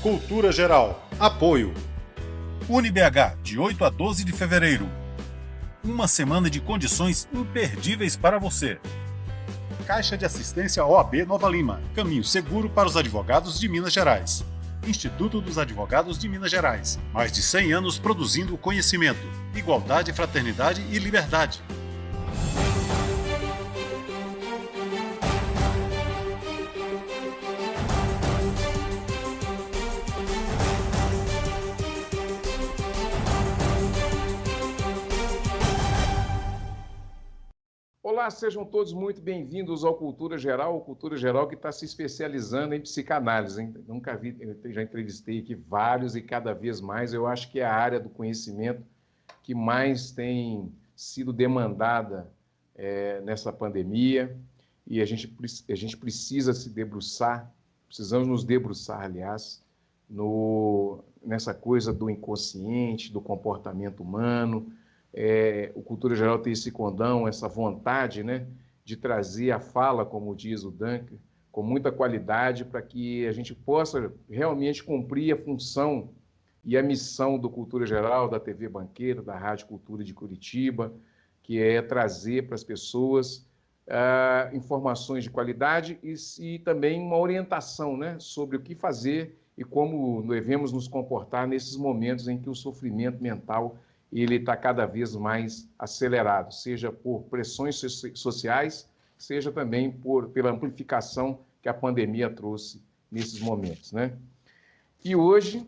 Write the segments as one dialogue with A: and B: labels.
A: Cultura Geral. Apoio. UniBH, de 8 a 12 de fevereiro. Uma semana de condições imperdíveis para você. Caixa de Assistência OAB Nova Lima. Caminho seguro para os advogados de Minas Gerais. Instituto dos Advogados de Minas Gerais. Mais de 100 anos produzindo conhecimento, igualdade, fraternidade e liberdade.
B: Olá, sejam todos muito bem-vindos ao Cultura Geral, o Cultura Geral que está se especializando em psicanálise, hein? Nunca vi, eu já entrevistei aqui vários e cada vez mais eu acho que é a área do conhecimento que mais tem sido demandada nessa pandemia e a gente precisa se debruçar, precisamos nos debruçar, aliás, nessa coisa do inconsciente, do comportamento humano. O Cultura Geral tem esse condão, essa vontade, né, de trazer a fala, como diz o Duncan, com muita qualidade para que a gente possa realmente cumprir a função e a missão do Cultura Geral, da TV Banqueira, da Rádio Cultura de Curitiba, que é trazer para as pessoas informações de qualidade e também uma orientação, né, sobre o que fazer e como devemos nos comportar nesses momentos em que o sofrimento mental ele está cada vez mais acelerado, seja por pressões sociais, seja também pela amplificação que a pandemia trouxe nesses momentos, né? E hoje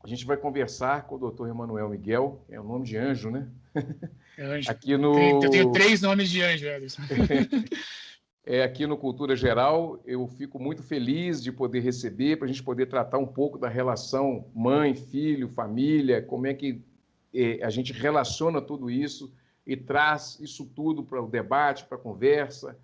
B: a gente vai conversar com o Dr. Emanuel Miguel, é um nome de anjo, né?
C: Anjo.
B: Aqui
C: Eu tenho 3 nomes de anjo, Ederson.
B: Aqui no Cultura Geral, eu fico muito feliz de poder receber, para a gente poder tratar um pouco da relação mãe, filho, família, como é que a gente relaciona tudo isso e traz isso tudo para o debate, para a conversa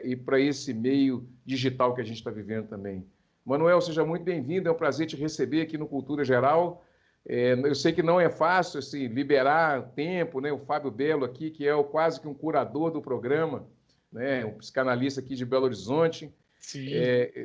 B: e para esse meio digital que a gente está vivendo também. Manuel, seja muito bem-vindo, é um prazer te receber aqui no Cultura Geral. Eu sei que não é fácil assim, liberar tempo, né? O Fábio Belo aqui, que é quase que um curador do programa, né? Um psicanalista aqui de Belo Horizonte.
C: Sim.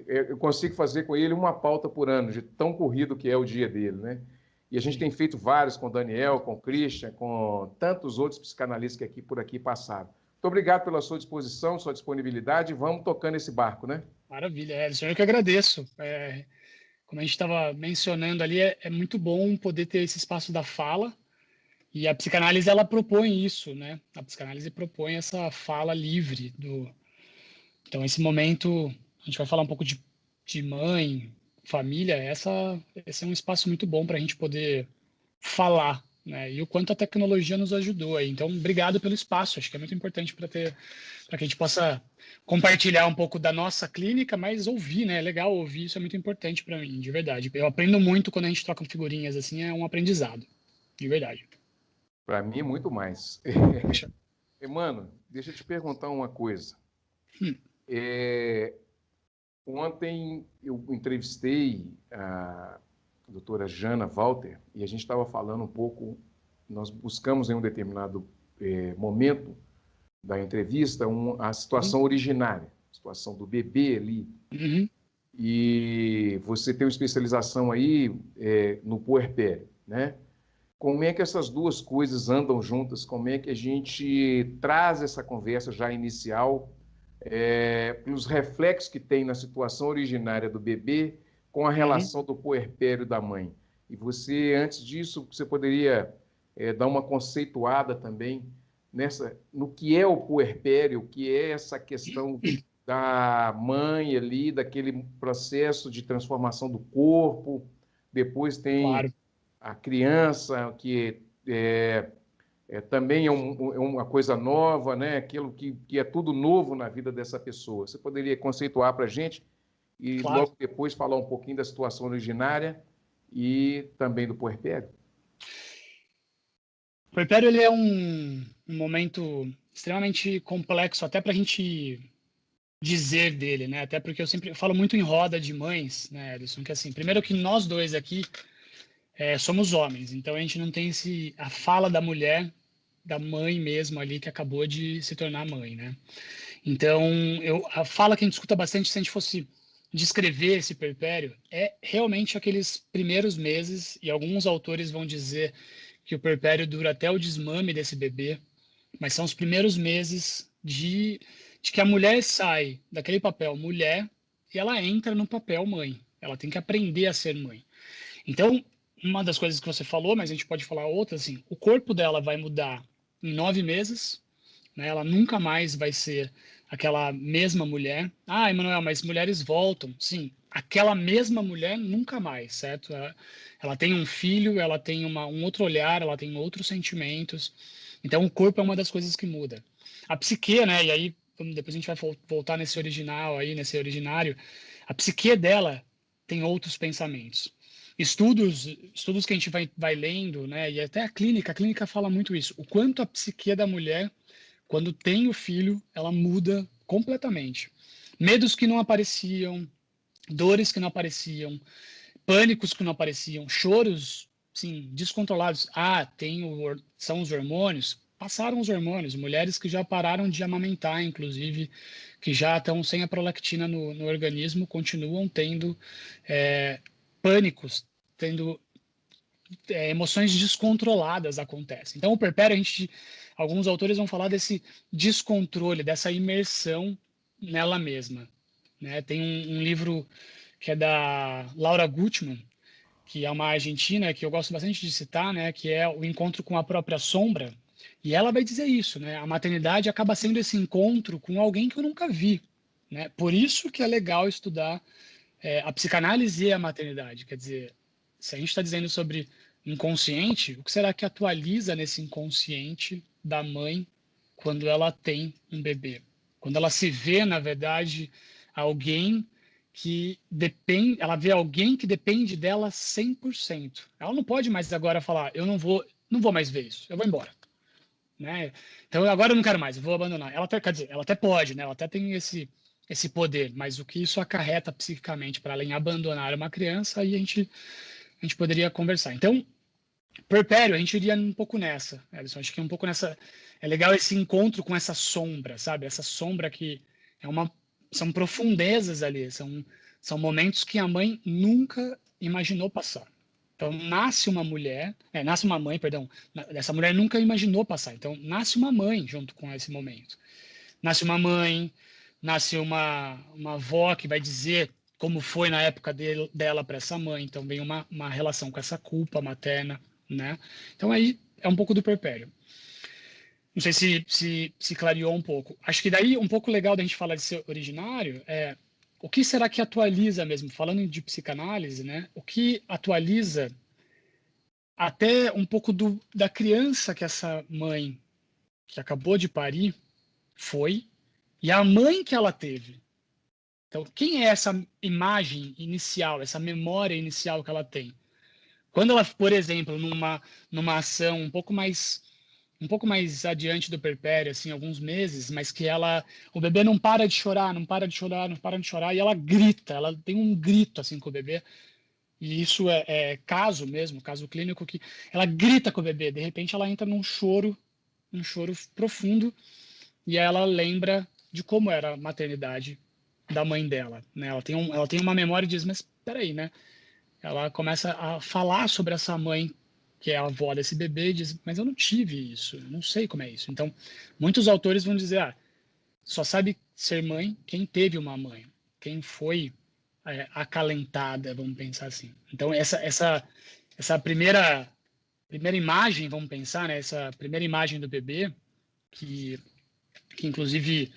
B: Eu consigo fazer com ele uma pauta por ano, de tão corrido que é o dia dele, né? E a gente tem feito vários com o Daniel, com o Christian, com tantos outros psicanalistas que por aqui passaram. Muito obrigado pela sua disposição, sua disponibilidade. Vamos tocando esse barco, né?
C: Maravilha, Edson. Eu que agradeço. Como a gente estava mencionando ali, é muito bom poder ter esse espaço da fala. E a psicanálise, ela propõe isso, né? A psicanálise propõe essa fala livre. Então, esse momento, a gente vai falar um pouco de mãe, família. Esse é um espaço muito bom para a gente poder falar, né? E o quanto a tecnologia nos ajudou aí. Então, obrigado pelo espaço. Acho que é muito importante para que a gente possa compartilhar um pouco da nossa clínica, mas ouvir, né? É legal ouvir, isso é muito importante para mim, de verdade. Eu aprendo muito quando a gente troca figurinhas, assim, é um aprendizado, de verdade.
B: Para mim, muito mais. Mano, deixa eu te perguntar uma coisa. Ontem eu entrevistei a doutora Jana Walter e a gente estava falando um pouco, nós buscamos em um determinado momento da entrevista a situação originária, a situação do bebê ali. E você tem uma especialização aí no puerpério, né? Como é que essas duas coisas andam juntas? Como é que a gente traz essa conversa já inicial pelos reflexos que tem na situação originária do bebê com a relação do puerpério da mãe? E você, antes disso, você poderia dar uma conceituada também no que é o puerpério, o que é essa questão da mãe ali, daquele processo de transformação do corpo. Depois tem
C: Claro.
B: a criança, que também é uma coisa nova, né? Aquilo que é tudo novo na vida dessa pessoa. Você poderia conceituar para a gente e
C: Claro.
B: logo depois falar um pouquinho da situação originária e também do puerpério?
C: O puerpério, ele é um momento extremamente complexo, até para a gente dizer dele, né? Até porque eu sempre falo muito em roda de mães, né, Edson? Que assim, primeiro que nós dois aqui somos homens, então a gente não tem a fala da mulher, da mãe mesmo ali que acabou de se tornar mãe, né? Então, a fala que a gente escuta bastante, se a gente fosse descrever esse puerpério é realmente aqueles primeiros meses, e alguns autores vão dizer que o puerpério dura até o desmame desse bebê, mas são os primeiros meses de que a mulher sai daquele papel mulher e ela entra no papel mãe. Ela tem que aprender a ser mãe. Então, uma das coisas que você falou, mas a gente pode falar outra, assim, o corpo dela vai mudar em 9 meses, né? Ela nunca mais vai ser aquela mesma mulher. Ah, Emanuel, mas mulheres voltam. Sim, aquela mesma mulher nunca mais, certo? Ela tem um filho, ela tem um outro olhar, ela tem outros sentimentos. Então, o corpo é uma das coisas que muda. A psique, né? E aí, depois a gente vai voltar nesse original aí, nesse originário. A psique dela tem outros pensamentos. Estudos que a gente vai lendo, né? E até a clínica fala muito isso. O quanto a psique da mulher quando tem o filho, ela muda completamente. Medos que não apareciam, dores que não apareciam, pânicos que não apareciam, choros, sim, descontrolados. Ah, são os hormônios. Passaram os hormônios, mulheres que já pararam de amamentar, inclusive, que já estão sem a prolactina no organismo, continuam tendo pânicos, tendo emoções descontroladas acontecem. Então, o puerpério, alguns autores vão falar desse descontrole, dessa imersão nela mesma. Né? Tem um livro que é da Laura Gutman, que é uma argentina que eu gosto bastante de citar, né? Que é o encontro com a própria sombra. E ela vai dizer isso, né? A maternidade acaba sendo esse encontro com alguém que eu nunca vi. Né? Por isso que é legal estudar a psicanálise e a maternidade. Quer dizer, se a gente está dizendo sobre inconsciente, o que será que atualiza nesse inconsciente da mãe quando ela tem um bebê? Quando ela se vê, na verdade, alguém que depende, ela vê alguém que depende dela 100%. Ela não pode mais agora falar, eu não vou mais ver isso, eu vou embora. Né? Então agora eu não quero mais, eu vou abandonar. Ela até, quer dizer, ela até pode, né? Ela até tem esse poder, mas o que isso acarreta psiquicamente para ela em abandonar uma criança, aí a gente poderia conversar. Então, puerpério, a gente iria um pouco nessa, Ellison, acho que um pouco nessa, é legal esse encontro com essa sombra, sabe? Essa sombra que são profundezas ali, são momentos que a mãe nunca imaginou passar. Então, nasce uma mãe, perdão, essa mulher nunca imaginou passar. Então, nasce uma mãe junto com esse momento. Nasce uma mãe, nasce uma avó que vai dizer como foi na época dela para essa mãe. Então, vem uma relação com essa culpa materna, né? Então, aí é um pouco do puerpério. Não sei se clareou um pouco. Acho que daí um pouco legal da gente falar de ser originário é o que será que atualiza mesmo? Falando de psicanálise, né? O que atualiza até um pouco da criança que essa mãe que acabou de parir foi e a mãe que ela teve. Então, quem é essa imagem inicial, essa memória inicial que ela tem? Quando ela, por exemplo, numa ação um pouco mais adiante do puerpério, assim, alguns meses, mas que o bebê não para de chorar, não para de chorar, não para de chorar, e ela grita, ela tem um grito assim com o bebê, e isso é caso mesmo, caso clínico, que ela grita com o bebê, de repente ela entra num choro profundo, e aí ela lembra de como era a maternidade da mãe dela, né? Ela tem uma memória e diz, mas peraí, né? Ela começa a falar sobre essa mãe que é a avó desse bebê, e diz, mas eu não tive isso, eu não sei como é isso. Então, muitos autores vão dizer, só sabe ser mãe quem teve uma mãe, quem foi acalentada, vamos pensar assim. Então, essa primeira imagem, vamos pensar, né, essa primeira imagem do bebê, que inclusive,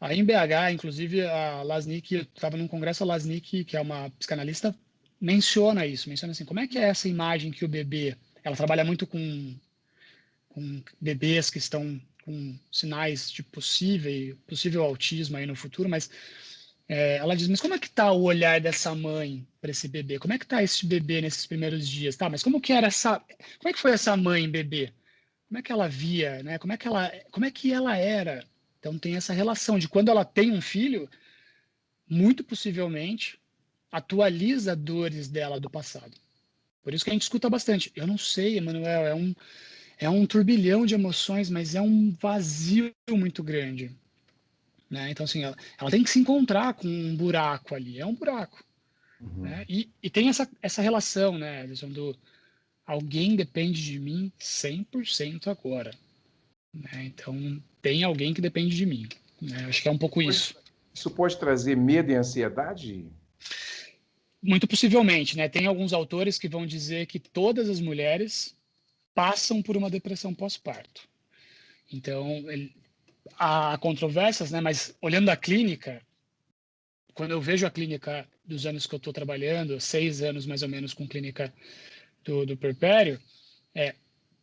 C: aí em BH, inclusive, a Lasnik, eu estava num congresso, a Lasnik, que é uma psicanalista, menciona assim, como é que é essa imagem que o bebê, ela trabalha muito com bebês que estão com sinais de possível autismo aí no futuro, mas ela diz, mas como é que tá o olhar dessa mãe para esse bebê? Como é que tá esse bebê nesses primeiros dias? Tá, mas como é que foi essa mãe bebê? Como é que ela via, né? Como é que ela era? Então tem essa relação de quando ela tem um filho, muito possivelmente atualiza dores dela do passado. Por isso que a gente escuta bastante. Eu não sei, Emanuel, é um turbilhão de emoções, mas é um vazio muito grande. né? Então, assim, ela tem que se encontrar com um buraco ali, é um buraco, né? E tem essa relação, né, do alguém depende de mim 100% agora, né? Então, tem alguém que depende de mim, né? Acho que é um pouco isso.
B: Isso pode trazer medo e ansiedade?
C: Muito possivelmente, né? Tem alguns autores que vão dizer que todas as mulheres passam por uma depressão pós-parto. Então, há controvérsias, né? Mas olhando a clínica, quando eu vejo a clínica dos anos que eu estou trabalhando, 6 anos mais ou menos com clínica do puerpério,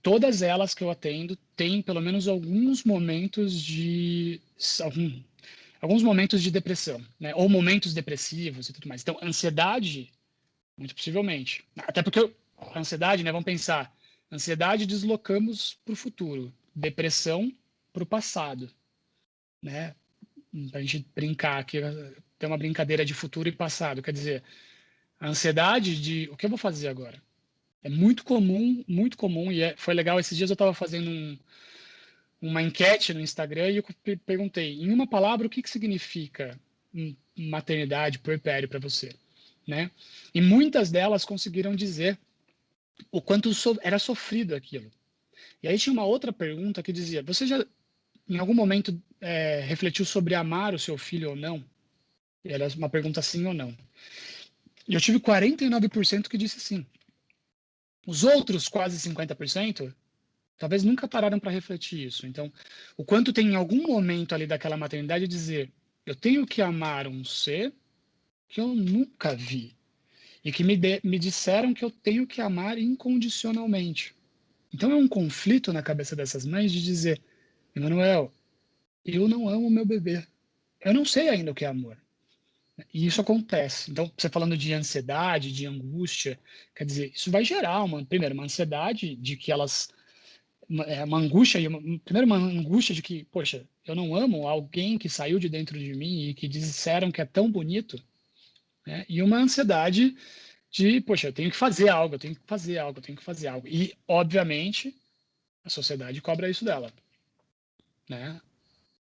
C: todas elas que eu atendo têm pelo menos alguns momentos de depressão, né? Ou momentos depressivos e tudo mais. Então, ansiedade, muito possivelmente. Até porque a ansiedade, né? Vamos pensar, ansiedade deslocamos para o futuro, depressão para o passado, né? Para a gente brincar aqui, tem uma brincadeira de futuro e passado. Quer dizer, a ansiedade de o que eu vou fazer agora? É muito comum, e foi legal. Esses dias eu estava fazendo uma enquete no Instagram e eu perguntei, em uma palavra, o que significa maternidade, puerpério para você, né? E muitas delas conseguiram dizer o quanto era sofrido aquilo. E aí tinha uma outra pergunta que dizia, você já em algum momento refletiu sobre amar o seu filho ou não? E era uma pergunta sim ou não. E eu tive 49% que disse sim. Os outros quase 50% talvez nunca pararam para refletir isso. Então, o quanto tem em algum momento ali daquela maternidade dizer, eu tenho que amar um ser que eu nunca vi e que me disseram que eu tenho que amar incondicionalmente. Então é um conflito na cabeça dessas mães de dizer, Emanuel, eu não amo meu bebê. Eu não sei ainda o que é amor. E isso acontece. Então, você falando de ansiedade, de angústia, quer dizer, isso vai gerar primeiro, uma ansiedade de que elas uma angústia, primeiro uma angústia de que, poxa, eu não amo alguém que saiu de dentro de mim e que disseram que é tão bonito, né? E uma ansiedade de, poxa, eu tenho que fazer algo, eu tenho que fazer algo, eu tenho que fazer algo. E, obviamente, a sociedade cobra isso dela, né?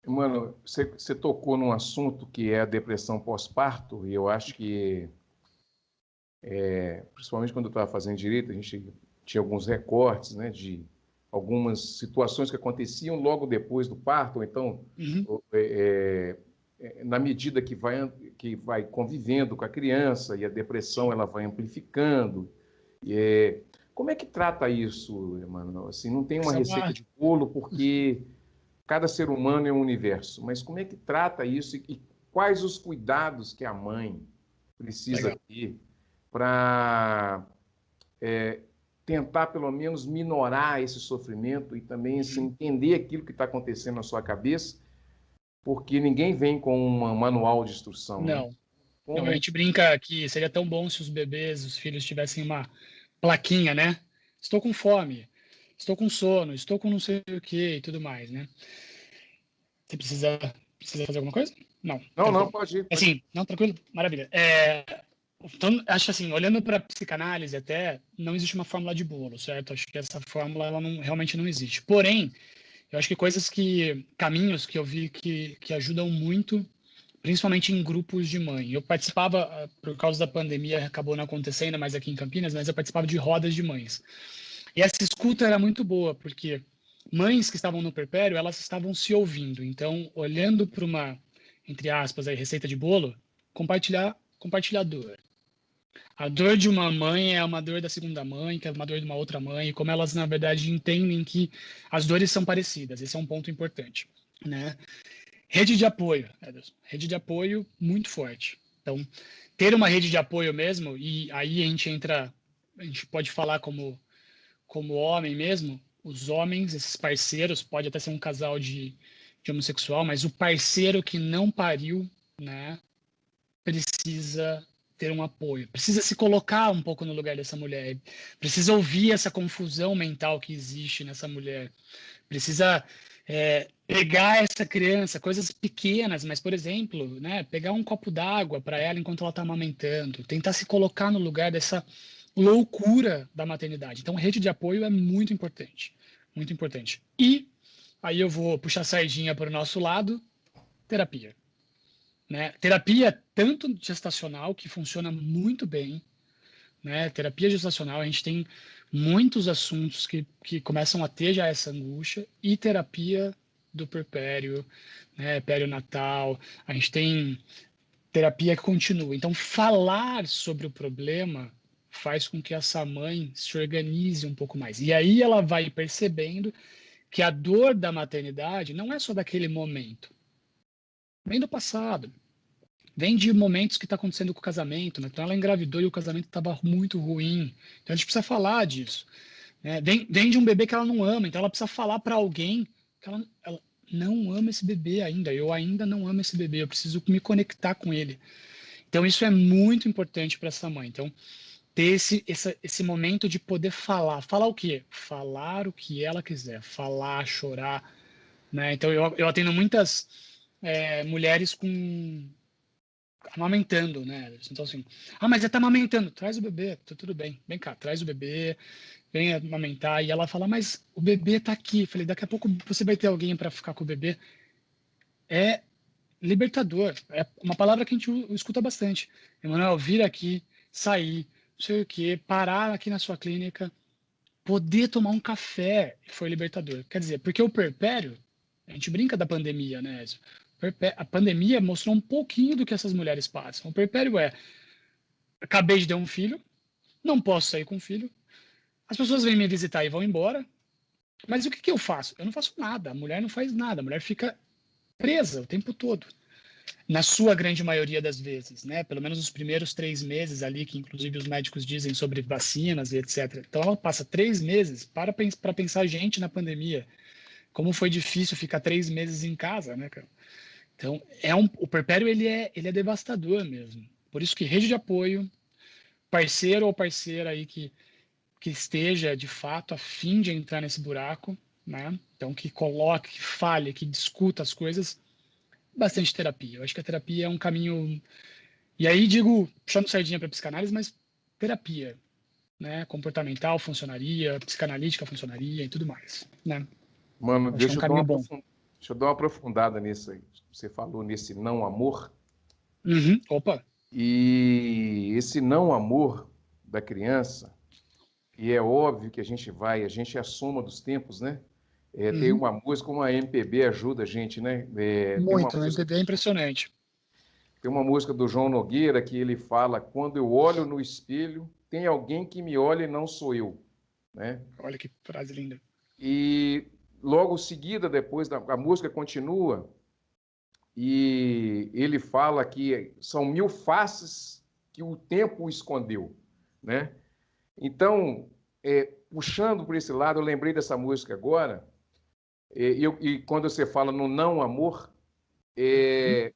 B: Mano, você tocou num assunto que é a depressão pós-parto, e eu acho que, principalmente quando eu estava fazendo direito, a gente tinha alguns recortes, né, de algumas situações que aconteciam logo depois do parto, ou então, na medida que vai convivendo com a criança, e a depressão ela vai amplificando. Como é que trata isso, mano? Assim, não tem uma receita de bolo, porque cada ser humano é um universo, mas como é que trata isso e quais os cuidados que a mãe precisa ter para tentar, pelo menos, minorar esse sofrimento e também assim, entender aquilo que está acontecendo na sua cabeça, porque ninguém vem com um manual de instrução.
C: Não.
B: Né?
C: Não, a gente brinca que seria tão bom se os bebês, os filhos tivessem uma plaquinha, né? Estou com fome, estou com sono, estou com não sei o que e tudo mais, né? Você precisa fazer alguma coisa? Não.
B: Não, pode ir.
C: Assim, não, tranquilo? Maravilha. Então, acho assim, olhando para a psicanálise até, não existe uma fórmula de bolo, certo? Acho que essa fórmula, ela realmente não existe. Porém, eu acho que caminhos que eu vi que ajudam muito, principalmente em grupos de mãe. Eu participava, por causa da pandemia, acabou não acontecendo mais aqui em Campinas, mas eu participava de rodas de mães. E essa escuta era muito boa, porque mães que estavam no puerpério, elas estavam se ouvindo. Então, olhando para uma, entre aspas, aí, receita de bolo, compartilhar dor. A dor de uma mãe é uma dor da segunda mãe, que é uma dor de uma outra mãe, e como elas, na verdade, entendem que as dores são parecidas. Esse é um ponto importante, né? Rede de apoio, Ederson. Rede de apoio muito forte. Então, ter uma rede de apoio mesmo, e aí a gente pode falar como homem mesmo, os homens, esses parceiros, pode até ser um casal de homossexual, mas o parceiro que não pariu, né, precisa ter um apoio, precisa se colocar um pouco no lugar dessa mulher, precisa ouvir essa confusão mental que existe nessa mulher, precisa pegar essa criança, coisas pequenas, mas, por exemplo, né, pegar um copo d'água para ela enquanto ela está amamentando, tentar se colocar no lugar dessa loucura da maternidade. Então, rede de apoio é muito importante, muito importante. E aí eu vou puxar a sardinha para o nosso lado, terapia. Né? Terapia tanto gestacional, que funciona muito bem, né? Terapia gestacional, a gente tem muitos assuntos que começam a ter já essa angústia, e terapia do puerpério, né? Perinatal, a gente tem terapia que continua. Então, falar sobre o problema faz com que essa mãe se organize um pouco mais. E aí ela vai percebendo que a dor da maternidade não é só daquele momento, vem do passado, vem de momentos que está acontecendo com o casamento, né? Então ela engravidou e o casamento estava muito ruim. Então a gente precisa falar disso. Né? Vem de um bebê que ela não ama, então ela precisa falar para alguém que ela não ama esse bebê ainda. Eu ainda não amo esse bebê, eu preciso me conectar com ele. Então isso é muito importante para essa mãe. Então ter esse momento de poder falar. Falar o quê? Falar o que ela quiser. Falar, chorar. Né? Então eu atendo muitas mulheres amamentando, né? Então assim, mas você tá amamentando, traz o bebê, tá tudo bem, vem cá, traz o bebê, vem amamentar. E ela fala, mas o bebê tá aqui. Eu falei, daqui a pouco você vai ter alguém para ficar com o bebê. É libertador, é uma palavra que a gente escuta bastante. Emanuel, vir aqui, sair, não sei o quê, parar aqui na sua clínica, poder tomar um café, foi libertador. Quer dizer, porque o puerpério, a gente brinca da pandemia, né? A pandemia mostrou um pouquinho do que essas mulheres passam. O puerpério acabei de ter um filho, não posso sair com o filho, as pessoas vêm me visitar e vão embora, mas o que eu faço? Eu não faço nada, a mulher não faz nada, a mulher fica presa o tempo todo, na sua grande maioria das vezes, né? Pelo menos os primeiros 3 meses ali, que inclusive os médicos dizem sobre vacinas e etc. Então ela passa 3 meses para pensar, gente, na pandemia, como foi difícil ficar 3 meses em casa, né, cara? Então, o puerpério ele é devastador mesmo. Por isso que rede de apoio, parceiro ou parceira aí que esteja de fato a fim de entrar nesse buraco, né? Então, que coloque, que fale, que discuta as coisas, bastante terapia. Eu acho que a terapia é um caminho. E aí digo, puxando sardinha para psicanálise, mas terapia, né? Comportamental funcionaria, psicanalítica funcionaria e tudo mais, né?
B: Mano,
C: Acho que é um caminho bom.
B: Deixa eu dar uma aprofundada nisso aí. Você falou nesse não amor.
C: Uhum. Opa!
B: E esse não amor da criança, e é óbvio que a gente é a soma dos tempos, né? Tem uma música, uma MPB ajuda a gente, né?
C: Muito, o MPB é impressionante.
B: Tem uma música do João Nogueira que ele fala: quando eu olho no espelho, tem alguém que me olha e não sou eu, né?
C: Olha que frase linda.
B: E logo seguida, depois, a música continua e ele fala que são 1000 faces que o tempo escondeu, né? Então, puxando por esse lado, eu lembrei dessa música agora, e quando você fala no não amor,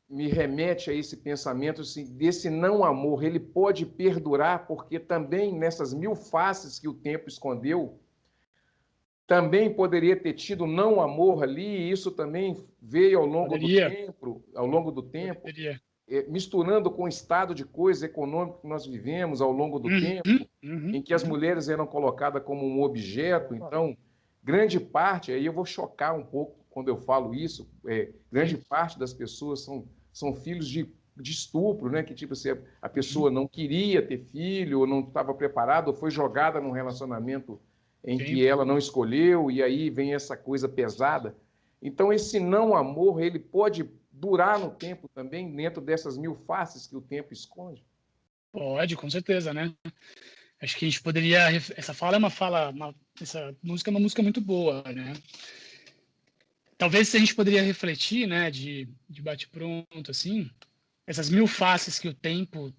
B: me remete a esse pensamento assim, desse não amor, ele pode perdurar, porque também nessas 1000 faces que o tempo escondeu, também poderia ter tido não amor ali, e isso também veio ao longo do tempo, misturando com o estado de coisa econômico que nós vivemos ao longo do tempo, em que as mulheres eram colocadas como um objeto. Então, grande parte, aí eu vou chocar um pouco quando eu falo isso, grande parte das pessoas são filhos de estupro, né? Que tipo, se a pessoa não queria ter filho, ou não estava preparada, ou foi jogada num relacionamento em que ela não escolheu, e aí vem essa coisa pesada. Então, esse não amor, ele pode durar no tempo também, dentro dessas 1000 faces que o tempo esconde?
C: Pode, com certeza, né? Acho que a gente poderia. Essa fala é uma fala. Essa música é uma música muito boa, né? Talvez a gente poderia refletir, né, de bate-pronto, assim, essas 1000 faces que o tempo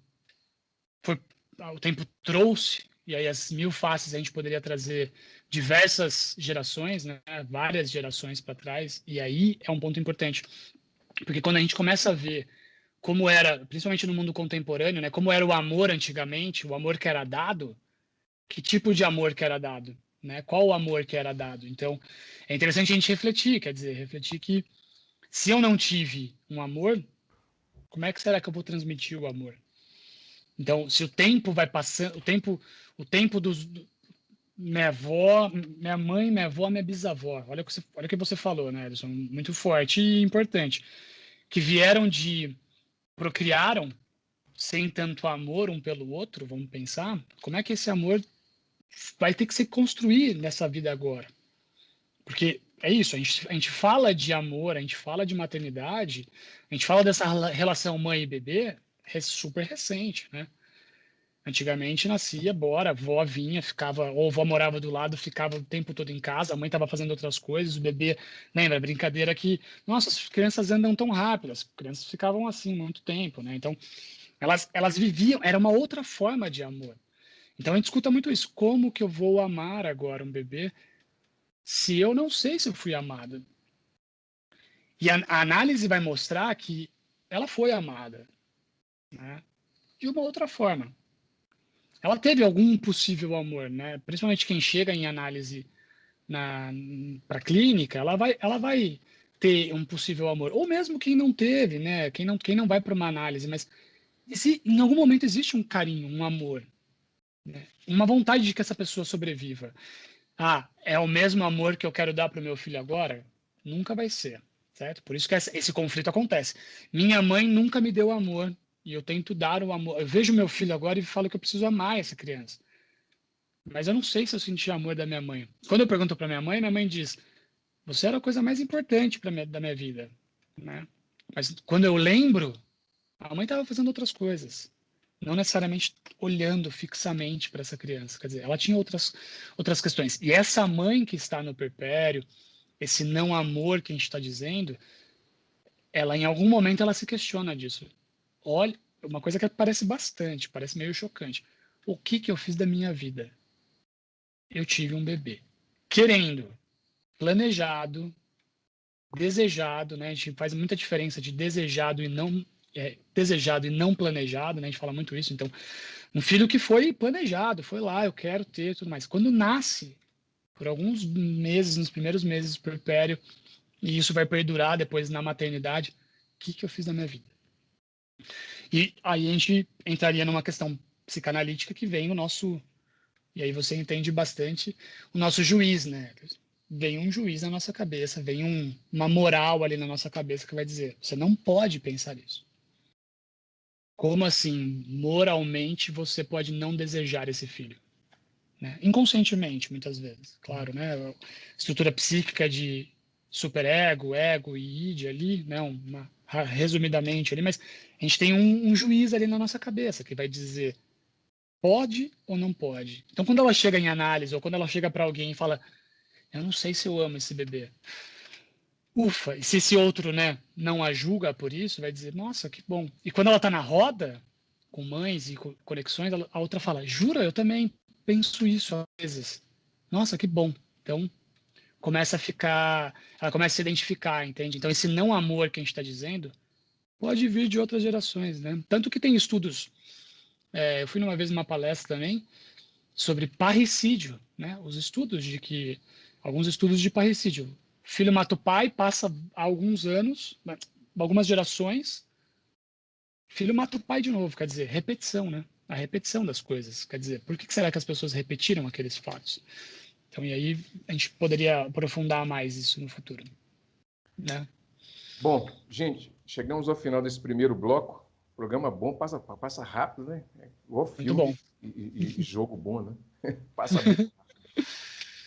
C: trouxe, e aí as 1000 faces a gente poderia trazer diversas gerações, né, várias gerações para trás, e aí é um ponto importante, porque quando a gente começa a ver como era, principalmente no mundo contemporâneo, né, como era o amor antigamente, o amor que era dado, que tipo de amor que era dado, né, qual o amor que era dado. Então, é interessante a gente refletir, quer dizer, refletir que se eu não tive um amor, como é que será que eu vou transmitir o amor? Então, se o tempo vai passando, o tempo dos minha avó, minha mãe, minha avó, minha bisavó. Olha o que você falou, né, Edson? Muito forte e importante. que procriaram sem tanto amor um pelo outro, vamos pensar, como é que esse amor vai ter que se construir nessa vida agora? Porque é isso, a gente fala de amor, a gente fala de maternidade, a gente fala dessa relação mãe e bebê super recente, né? Antigamente nascia, bora, a avó vinha, ficava, ou a avó morava do lado, ficava o tempo todo em casa, a mãe estava fazendo outras coisas, o bebê, lembra, brincadeira que, nossa, as crianças andam tão rápido, as crianças ficavam assim muito tempo, né? Então, elas viviam, era uma outra forma de amor. Então, a gente escuta muito isso, como que eu vou amar agora um bebê se eu não sei se eu fui amada? E a análise vai mostrar que ela foi amada, né? De uma outra forma. Ela teve algum possível amor, né? Principalmente quem chega em análise para clínica, ela vai ter um possível amor. Ou mesmo quem não teve, né? Quem não vai para uma análise, mas em algum momento existe um carinho, um amor, né? Uma vontade de que essa pessoa sobreviva. Ah, é o mesmo amor que eu quero dar para o meu filho agora? Nunca vai ser, certo? Por isso que esse conflito acontece. Minha mãe nunca me deu amor e eu tento dar o amor. Eu vejo meu filho agora e falo que eu preciso amar essa criança. Mas eu não sei se eu senti amor da minha mãe. Quando eu pergunto para minha mãe diz: você era a coisa mais importante da minha vida, né? Mas quando eu lembro, a mãe estava fazendo outras coisas, não necessariamente olhando fixamente para essa criança. Quer dizer, ela tinha outras questões. E essa mãe que está no puerpério, esse não amor que a gente está dizendo, ela em algum momento ela se questiona disso. Olha, uma coisa que parece meio chocante. O que eu fiz da minha vida? Eu tive um bebê. Querendo, planejado, desejado, né? A gente faz muita diferença de desejado e não planejado, né? A gente fala muito isso. Então, um filho que foi planejado, foi lá, eu quero ter tudo mais. Quando nasce, por alguns meses, nos primeiros meses do puerpério, e isso vai perdurar depois na maternidade, o que eu fiz na minha vida? E aí a gente entraria numa questão psicanalítica que vem o nosso... E aí você entende bastante o nosso juiz, né? Vem um juiz na nossa cabeça, vem uma moral ali na nossa cabeça que vai dizer: você não pode pensar isso. Como assim, moralmente, você pode não desejar esse filho? Né? Inconscientemente, muitas vezes, claro, né? Estrutura psíquica de superego, ego e id ali, né? Resumidamente ali, mas a gente tem um juiz ali na nossa cabeça que vai dizer pode ou não pode. Então, quando ela chega em análise ou quando ela chega para alguém e fala: eu não sei se eu amo esse bebê. Ufa, e se esse outro, né, não a julga por isso, vai dizer: nossa, que bom. E quando ela está na roda, com mães e conexões, a outra fala: jura, eu também penso isso às vezes. Nossa, que bom. Então, ela começa a se identificar, entende? Então, esse não amor que a gente está dizendo pode vir de outras gerações, né? Tanto que tem estudos, eu fui uma vez numa palestra também, sobre parricídio, né? Alguns estudos de parricídio. O filho mata o pai, passa alguns anos, algumas gerações, filho mata o pai de novo, quer dizer, repetição, né? A repetição das coisas. Quer dizer, por que será que as pessoas repetiram aqueles fatos? Então, e aí a gente poderia aprofundar mais isso no futuro, né?
B: Bom, gente, chegamos ao final desse primeiro bloco. Programa bom, passa rápido, né? Igual filme e jogo bom, né? Passa muito rápido.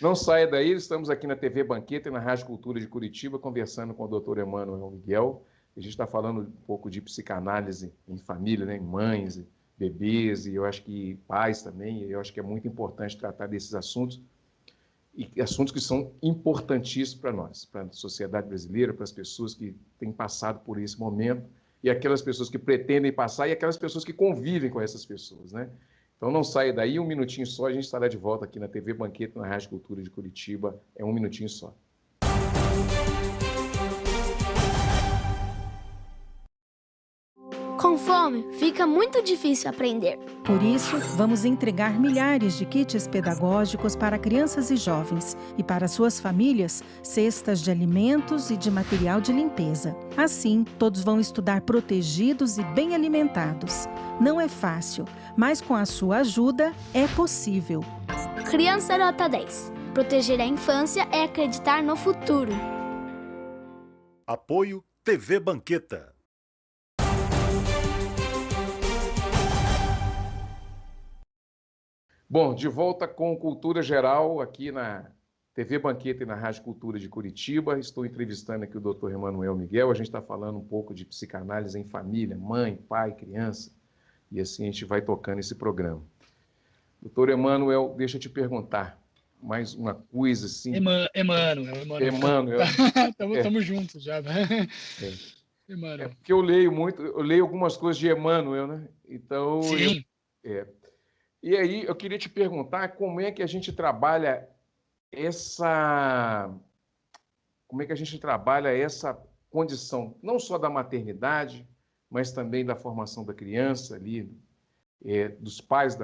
B: Não saia daí, estamos aqui na TV Banqueta e na Rádio Cultura de Curitiba, conversando com o Dr. Emanuel Miguel. A gente está falando um pouco de psicanálise em família, né? Em mães, bebês, e eu acho que pais também. Eu acho que é muito importante tratar desses assuntos, e assuntos que são importantíssimos para nós, para a sociedade brasileira, para as pessoas que têm passado por esse momento, e aquelas pessoas que pretendem passar, e aquelas pessoas que convivem com essas pessoas, né? Então não saia daí, um minutinho só, a gente estará de volta aqui na TV Banqueta, na Rádio Cultura de Curitiba, é um minutinho só.
D: Com fome, fica muito difícil aprender.
E: Por isso, vamos entregar milhares de kits pedagógicos para crianças e jovens e para suas famílias, cestas de alimentos e de material de limpeza. Assim, todos vão estudar protegidos e bem alimentados. Não é fácil, mas com a sua ajuda é possível.
D: Criança Nota 10. Proteger a infância é acreditar no futuro.
A: Apoio TV Banqueta.
B: Bom, de volta com Cultura Geral aqui na TV Banqueta e na Rádio Cultura de Curitiba. Estou entrevistando aqui o Dr. Emanuel Miguel. A gente está falando um pouco de psicanálise em família, mãe, pai, criança. E assim a gente vai tocando esse programa. Doutor Emanuel, deixa eu te perguntar mais uma coisa assim.
C: Emanuel. Estamos juntos já. Emanuel.
B: Porque eu leio algumas coisas de Emanuel, né? Então,
C: sim.
B: E aí eu queria te perguntar como é que a gente trabalha essa condição, não só da maternidade, mas também da formação da criança ali, dos pais,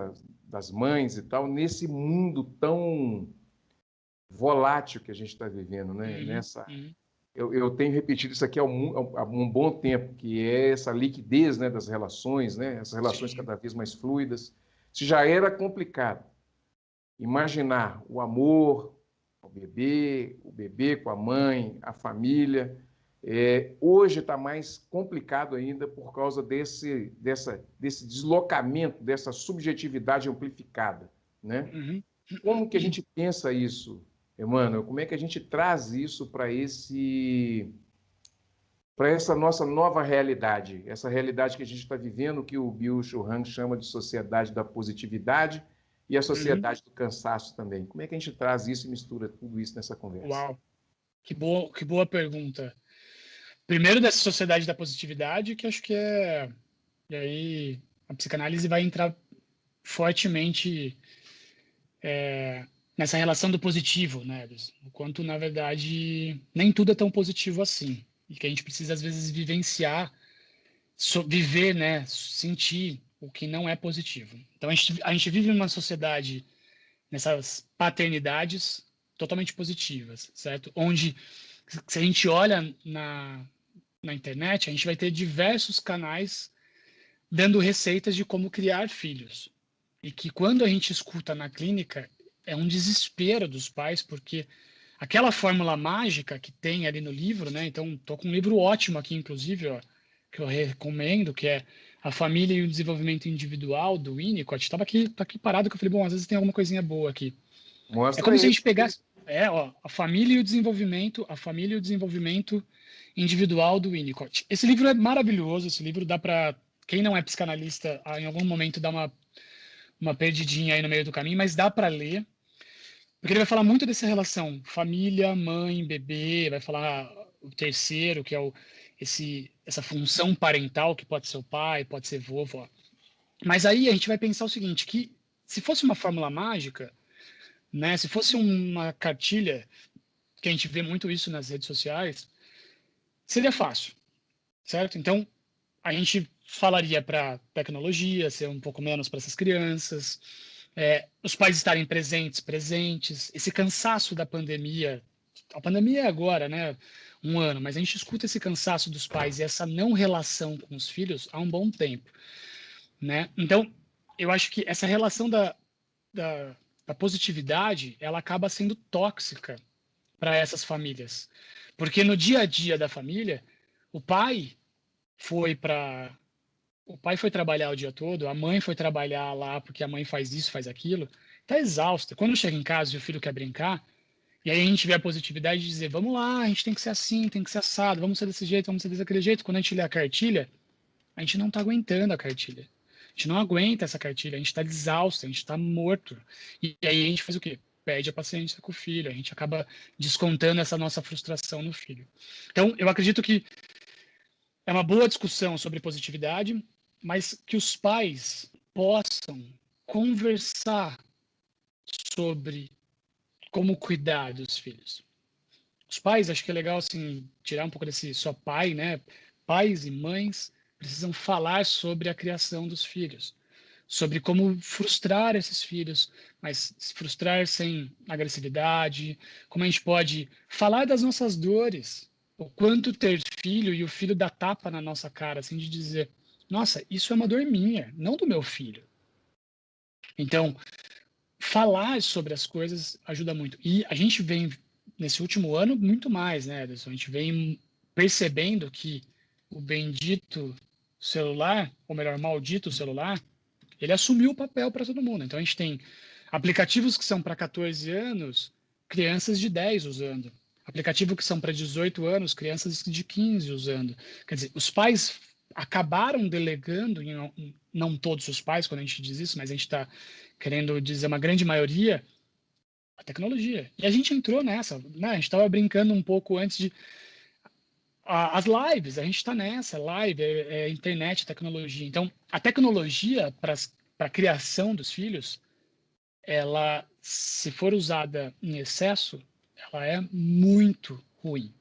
B: das mães e tal, nesse mundo tão volátil que a gente está vivendo, né? Eu tenho repetido isso aqui há um bom tempo, que é essa liquidez, né, das relações, né? Essas relações
C: Sim.
B: cada vez mais fluidas. Se já era complicado imaginar o amor, o bebê com a mãe, a família, hoje está mais complicado ainda por causa desse deslocamento, dessa subjetividade amplificada, né? Como que a gente pensa isso, Emmanuel? Como é que a gente traz isso para essa nossa nova realidade, essa realidade que a gente está vivendo, que o Byung-Chul Han chama de sociedade da positividade e a sociedade do cansaço também. Como é que a gente traz isso e mistura tudo isso nessa conversa?
C: Uau, que boa pergunta. Primeiro, dessa sociedade da positividade, que acho que e aí a psicanálise vai entrar fortemente nessa relação do positivo, né? O quanto, na verdade, nem tudo é tão positivo assim. E que a gente precisa, às vezes, vivenciar, viver, né? Sentir o que não é positivo. Então, a gente vive numa sociedade, nessas paternidades totalmente positivas, certo? Onde, se a gente olha na internet, a gente vai ter diversos canais dando receitas de como criar filhos. E que quando a gente escuta na clínica, é um desespero dos pais, porque aquela fórmula mágica que tem ali no livro, né? Então, estou com um livro ótimo aqui, inclusive, ó, que eu recomendo, que é A Família e o Desenvolvimento Individual, do Winnicott. Estava aqui parado, que eu falei, bom, às vezes tem alguma coisinha boa aqui.
B: Mostra
C: é como se a gente
B: aí.
C: pegasse... A Família e o Desenvolvimento Individual, do Winnicott. Esse livro é maravilhoso, esse livro dá para... Quem não é psicanalista, em algum momento dá uma perdidinha aí no meio do caminho, mas dá para ler, porque ele vai falar muito dessa relação família, mãe, bebê, vai falar o terceiro, que é essa função parental, que pode ser o pai, pode ser vovó. Mas aí a gente vai pensar o seguinte, que se fosse uma fórmula mágica, né, se fosse uma cartilha, que a gente vê muito isso nas redes sociais, seria fácil, certo? Então, a gente falaria para tecnologia, ser um pouco menos para essas crianças, os pais estarem presentes, esse cansaço da pandemia. A pandemia é agora, né? Um ano, mas a gente escuta esse cansaço dos pais e essa não relação com os filhos há um bom tempo, né? Então, eu acho que essa relação da positividade, ela acaba sendo tóxica para essas famílias. Porque no dia a dia da família, o pai foi trabalhar o dia todo, a mãe foi trabalhar lá porque a mãe faz isso, faz aquilo, tá exausta. Quando chega em casa e o filho quer brincar, e aí a gente vê a positividade de dizer, vamos lá, a gente tem que ser assim, tem que ser assado, vamos ser desse jeito, vamos ser daquele jeito. Quando a gente lê a cartilha, a gente não tá aguentando a cartilha. A gente não aguenta essa cartilha, a gente está exausto, a gente está morto. E aí a gente faz o quê? Perde a paciência com o filho, a gente acaba descontando essa nossa frustração no filho. Então, eu acredito que é uma boa discussão sobre positividade, mas que os pais possam conversar sobre como cuidar dos filhos. Os pais, acho que é legal assim, tirar um pouco desse só pai, né? Pais e mães precisam falar sobre a criação dos filhos, sobre como frustrar esses filhos, mas se frustrar sem agressividade, como a gente pode falar das nossas dores, o quanto ter filho e o filho dá tapa na nossa cara, assim, de dizer, nossa, isso é uma dor minha, não do meu filho. Então, falar sobre as coisas ajuda muito. E a gente vem, nesse último ano, muito mais, né, Ederson? A gente vem percebendo que o bendito celular, ou melhor, maldito celular, ele assumiu o papel para todo mundo. Então, a gente tem Aplicativos que são para 14 anos, crianças de 10 usando. Aplicativo que são para 18 anos, crianças de 15 usando. Quer dizer, os pais acabaram delegando, não todos os pais, quando a gente diz isso, mas a gente está querendo dizer uma grande maioria, a tecnologia. E a gente entrou nessa, né? A gente estava brincando um pouco antes de as lives, a gente está nessa, live, internet, tecnologia. Então, a tecnologia para a criação dos filhos, ela, se for usada em excesso, ela é muito ruim,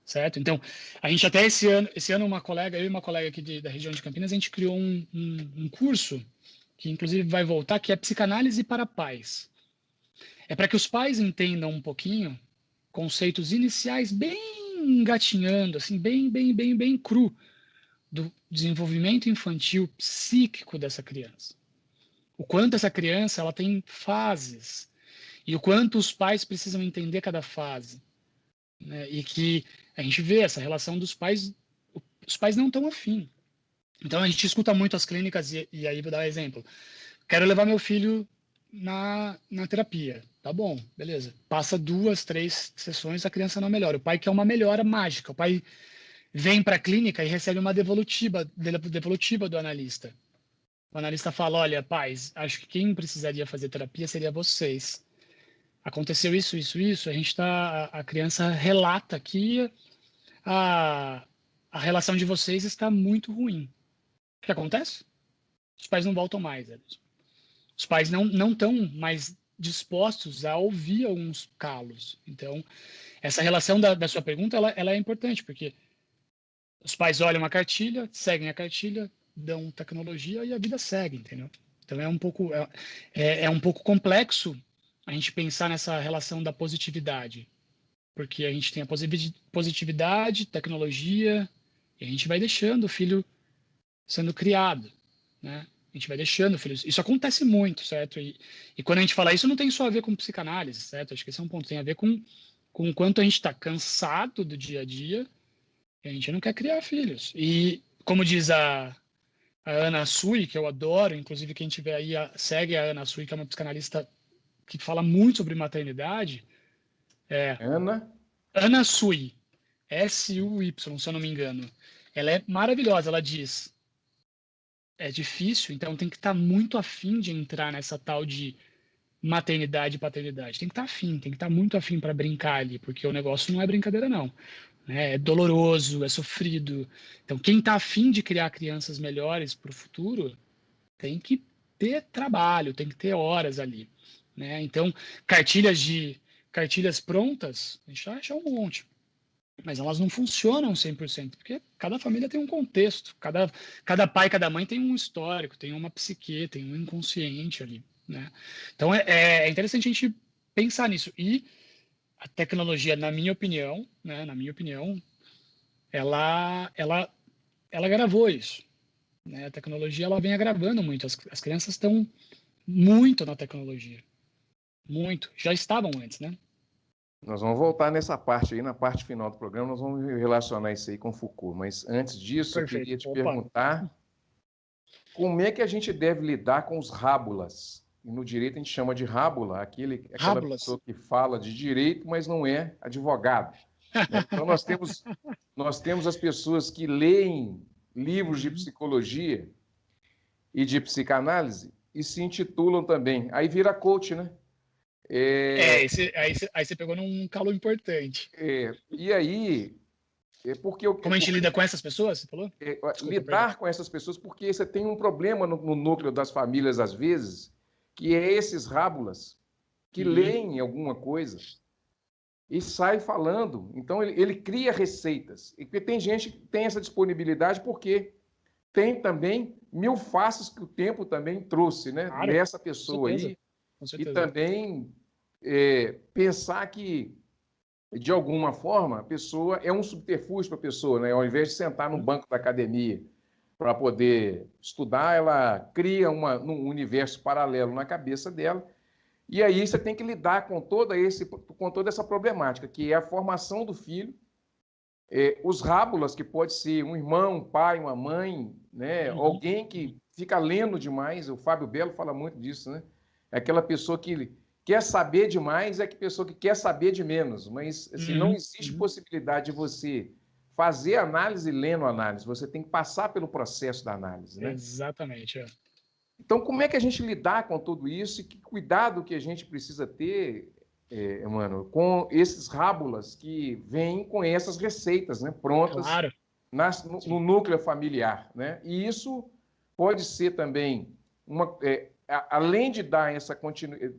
C: certo? Então, a gente até esse ano eu e uma colega aqui da região de Campinas, a gente criou um curso, que inclusive vai voltar, que é Psicanálise para Pais. É para que os pais entendam um pouquinho conceitos iniciais bem engatinhando, assim, bem cru, do desenvolvimento infantil psíquico dessa criança. O quanto essa criança ela tem fases, e o quanto os pais precisam entender cada fase. Né? E que a gente vê essa relação dos pais, os pais não estão afim. Então a gente escuta muito as clínicas, e aí vou dar um exemplo. Quero levar meu filho na terapia. Tá bom, beleza. Passa 2, 3 sessões, a criança não melhora. O pai quer uma melhora mágica. O pai vem para a clínica e recebe uma devolutiva do analista. O analista fala, olha, pais, acho que quem precisaria fazer terapia seria vocês. Aconteceu isso, a criança relata que a relação de vocês está muito ruim. O que acontece? Os pais não voltam mais. Os pais não estão mais dispostos a ouvir alguns calos. Então, essa relação da sua pergunta, ela é importante, porque os pais olham a cartilha, seguem a cartilha, dão tecnologia e a vida segue, entendeu? Então, é um pouco complexo a gente pensar nessa relação da positividade, porque a gente tem a positividade, tecnologia, e a gente vai deixando o filho sendo criado, né? A gente vai deixando o filho... Isso acontece muito, certo? E quando a gente fala isso, não tem só a ver com psicanálise, certo? Acho que esse é um ponto. Tem a ver com o quanto a gente está cansado do dia a dia e a gente não quer criar filhos. E, como diz a Ana Sui, que eu adoro, inclusive quem tiver aí, segue a Ana Sui, que é uma psicanalista que fala muito sobre maternidade. Ana Sui, S-U-Y, se eu não me engano. Ela é maravilhosa, ela diz... É difícil, então tem que estar muito afim de entrar nessa tal de maternidade e paternidade. Tem que estar afim, tem que estar muito afim para brincar ali, porque o negócio não é brincadeira, não. É doloroso, é sofrido. Então, quem está afim de criar crianças melhores para o futuro, tem que ter trabalho, tem que ter horas ali. Né? Então, cartilhas prontas, a gente acha um monte. Mas elas não funcionam 100%, porque cada família tem um contexto, cada pai, cada mãe tem um histórico, tem uma psique, tem um inconsciente ali, né? Então é interessante a gente pensar nisso. E a tecnologia, na minha opinião, ela agravou isso, né? A tecnologia ela vem agravando muito. As crianças estão muito na tecnologia, muito. Já estavam antes, né?
B: Nós vamos voltar nessa parte aí, na parte final do programa, nós vamos relacionar isso aí com Foucault. Mas antes disso,
C: Perfeito.
B: Eu queria te perguntar como é que a gente deve lidar com os rábulas. E no direito a gente chama de rábula, aquela pessoa que fala de direito, mas não é advogado. Né? Então nós temos as pessoas que leem livros de psicologia e de psicanálise e se intitulam também. Aí vira coach, né?
C: Aí você pegou num calo importante.
B: E aí,
C: como a gente lida com essas pessoas, você falou?
B: Lidar com essas pessoas, porque você tem um problema no núcleo das famílias, às vezes, que é esses rábulas que leem alguma coisa e sai falando. Então, ele cria receitas. E tem gente que tem essa disponibilidade porque tem também 1000 faces que o tempo também trouxe, né? Claro, nessa pessoa aí. E também pensar que, de alguma forma, a pessoa é um subterfúgio para a pessoa, né? Ao invés de sentar no banco da academia para poder estudar, ela cria um universo paralelo na cabeça dela. E aí você tem que lidar com toda essa problemática, que é a formação do filho, os rábulas, que pode ser um irmão, um pai, uma mãe, né? Alguém que fica lendo demais. O Fábio Belo fala muito disso, né? É aquela pessoa que quer saber demais, é a pessoa que quer saber de menos. Mas assim, não existe possibilidade de você fazer análise lendo análise. Você tem que passar pelo processo da análise, né?
C: Exatamente. É.
B: Então, como é que a gente lidar com tudo isso e que cuidado que a gente precisa ter, mano, com esses rábulas que vêm com essas receitas, né, prontas
C: Claro.
B: no núcleo familiar, né? E isso pode ser também além de dar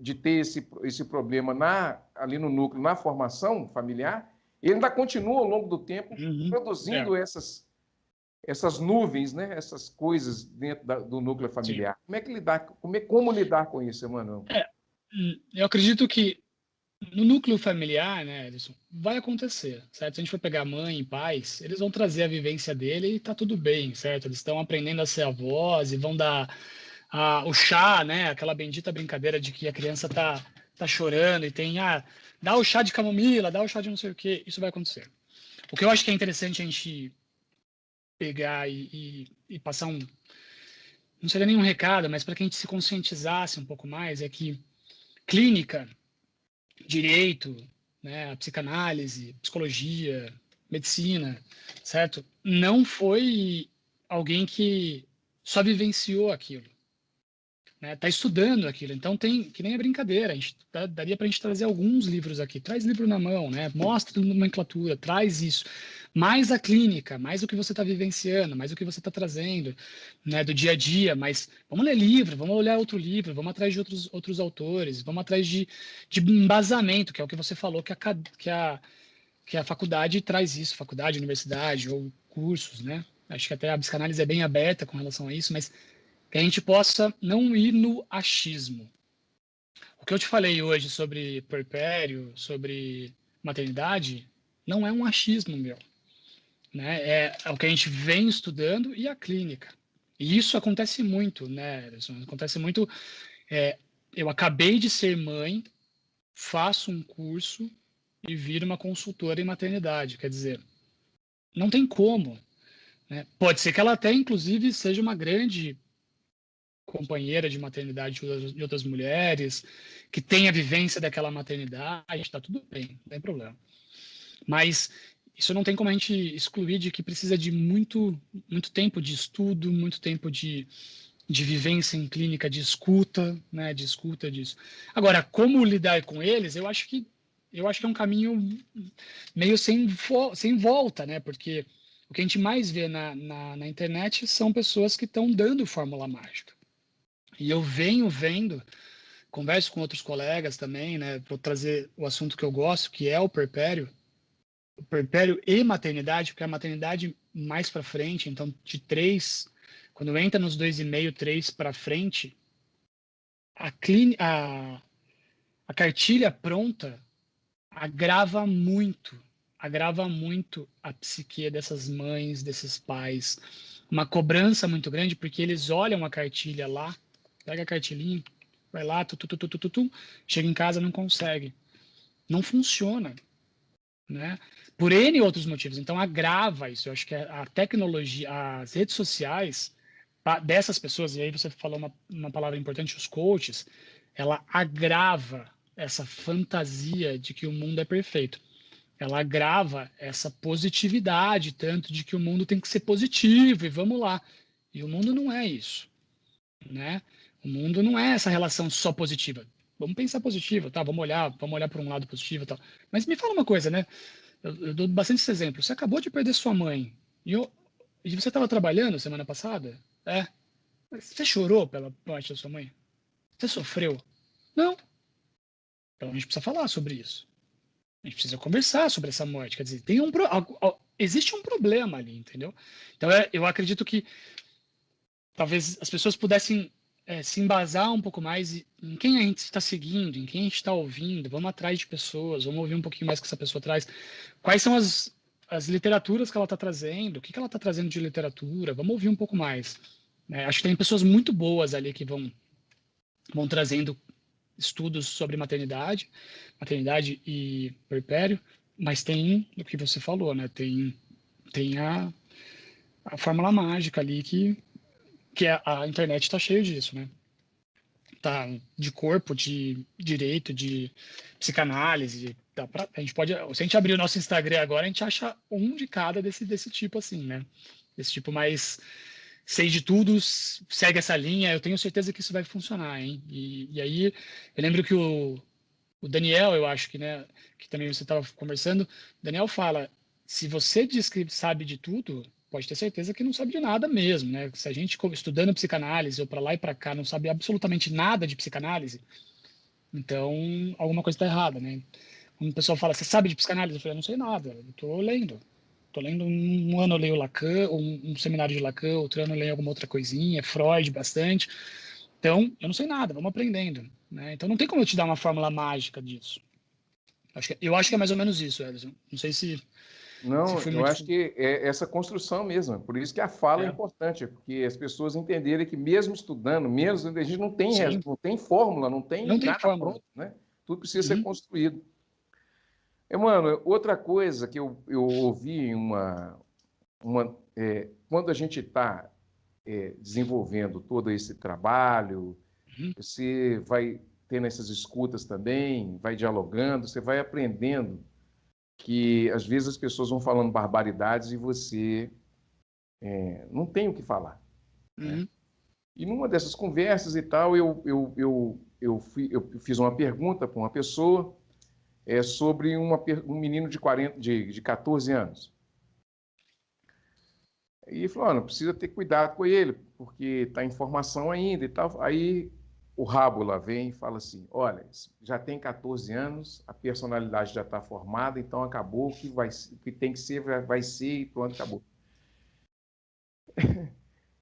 B: de ter esse problema ali no núcleo, na formação familiar, ele ainda continua ao longo do tempo produzindo essas nuvens, né? Essas coisas dentro do núcleo familiar. Sim. Como lidar com isso, Emanuel?
C: Eu acredito que no núcleo familiar, né, Edson, vai acontecer, certo? Se a gente for pegar mãe e pais, eles vão trazer a vivência dele e tá tudo bem, certo? Eles estão aprendendo a ser avós e vão dar o chá, né? Aquela bendita brincadeira de que a criança tá chorando e dá o chá de camomila, dá o chá de não sei o quê. Isso vai acontecer. O que eu acho que é interessante a gente pegar e passar não seria nenhum recado, mas para que a gente se conscientizasse um pouco mais, é que clínica, direito, né, a psicanálise, psicologia, medicina, certo? Não foi alguém que só vivenciou aquilo, né? Tá estudando aquilo. Então tem que nem a brincadeira. Daria para a gente trazer alguns livros aqui. Traz livro na mão, né? Mostra a nomenclatura, traz isso. Mais a clínica, mais o que você está vivenciando, mais o que você está trazendo, né, do dia a dia. Mas vamos ler livro, vamos olhar outro livro, vamos atrás de outros autores, vamos atrás de embasamento, que é o que você falou que a faculdade traz isso, faculdade, universidade ou cursos, né? Acho que até a psicanálise é bem aberta com relação a isso, mas que a gente possa não ir no achismo. O que eu te falei hoje sobre puerpério, sobre maternidade, não é um achismo meu, né? É o que a gente vem estudando e a clínica. E isso acontece muito, né, Ederson? Acontece muito. Eu acabei de ser mãe, faço um curso e viro uma consultora em maternidade. Quer dizer, não tem como, né? Pode ser que ela até, inclusive, seja uma grande companheira de maternidade de outras mulheres, que tem a vivência daquela maternidade, está tudo bem, não tem problema. Mas isso não tem como a gente excluir de que precisa de muito tempo de estudo, muito tempo de vivência em clínica, de escuta, né, de escuta disso. Agora, como lidar com eles, eu acho que é um caminho meio sem volta, né, porque o que a gente mais vê na internet são pessoas que estão dando fórmula mágica. E eu venho vendo, converso com outros colegas também, né? Vou trazer o assunto que eu gosto, que é o puerpério e maternidade, porque a maternidade mais para frente, então de 3, quando entra nos 2,5, 3 para frente, a cartilha pronta agrava muito a psique dessas mães, desses pais. Uma cobrança muito grande, porque eles olham a cartilha lá, pega a cartilinha, vai lá, chega em casa, não consegue. Não funciona, né? Por N outros motivos. Então, agrava isso. Eu acho que a tecnologia, as redes sociais dessas pessoas, e aí você falou uma palavra importante, os coaches, ela agrava essa fantasia de que o mundo é perfeito. Ela agrava essa positividade, tanto de que o mundo tem que ser positivo, e vamos lá. E o mundo não é isso, né? O mundo não é essa relação só positiva. Vamos pensar positivo, tá? Vamos olhar para um lado positivo e tal. Mas me fala uma coisa, né? Eu dou bastante esse exemplo. Você acabou de perder sua mãe e você estava trabalhando semana passada? Você chorou pela morte da sua mãe? Você sofreu? Não. Então a gente precisa falar sobre isso. A gente precisa conversar sobre essa morte. Quer dizer, existe um problema ali, entendeu? Então eu acredito que talvez as pessoas pudessem se embasar um pouco mais em quem a gente está seguindo, em quem a gente está ouvindo. Vamos atrás de pessoas, vamos ouvir um pouquinho mais o que essa pessoa traz. Quais são as literaturas que ela está trazendo? O que ela está trazendo de literatura? Vamos ouvir um pouco mais. Acho que tem pessoas muito boas ali que vão trazendo estudos sobre maternidade e puerpério, mas tem o que você falou, né? Tem a fórmula mágica ali que a internet está cheio disso, né? tá de corpo, de direito, de psicanálise. A gente pode, se a gente abrir o nosso Instagram agora, a gente acha um de cada desse tipo assim, né? Desse tipo mais sei de tudo, segue essa linha. Eu tenho certeza que isso vai funcionar, hein? E aí, eu lembro que o Daniel, eu acho que, né, que também você estava conversando, o Daniel fala, se você diz que sabe de tudo, pode ter certeza que não sabe de nada mesmo, né? Se a gente estudando psicanálise ou para lá e para cá não sabe absolutamente nada de psicanálise, então alguma coisa está errada, né? Quando o pessoal fala, você sabe de psicanálise? Eu falei, não sei nada, eu estou lendo. Estou lendo um ano eu leio Lacan, um seminário de Lacan, outro ano eu leio alguma outra coisinha, Freud bastante. Então, eu não sei nada, vamos aprendendo, né? Então não tem como eu te dar uma fórmula mágica disso. Eu acho que é mais ou menos isso, Ederson. Não sei se
B: Não,
C: foi
B: eu
C: muito.
B: acho que é essa construção mesmo. Por isso que a fala é importante, porque as pessoas entenderem que mesmo estudando, mesmo a gente não tem fórmula, não tem
C: Não tem
B: nada
C: fórmula.
B: pronto, né? Tudo precisa ser construído. Mano, outra coisa que eu ouvi em quando a gente está desenvolvendo todo esse trabalho, você vai tendo essas escutas também, vai dialogando, você vai aprendendo que às vezes as pessoas vão falando barbaridades e você não tem o que falar. Né? E numa dessas conversas e tal, eu fiz uma pergunta para uma pessoa sobre um menino de 14 anos. E falou, não precisa ter cuidado com ele, porque está em formação ainda e tal. Aí o rabo lá vem e fala assim, olha, já tem 14 anos, a personalidade já está formada, então acabou, o que tem que ser, vai ser e pronto, acabou.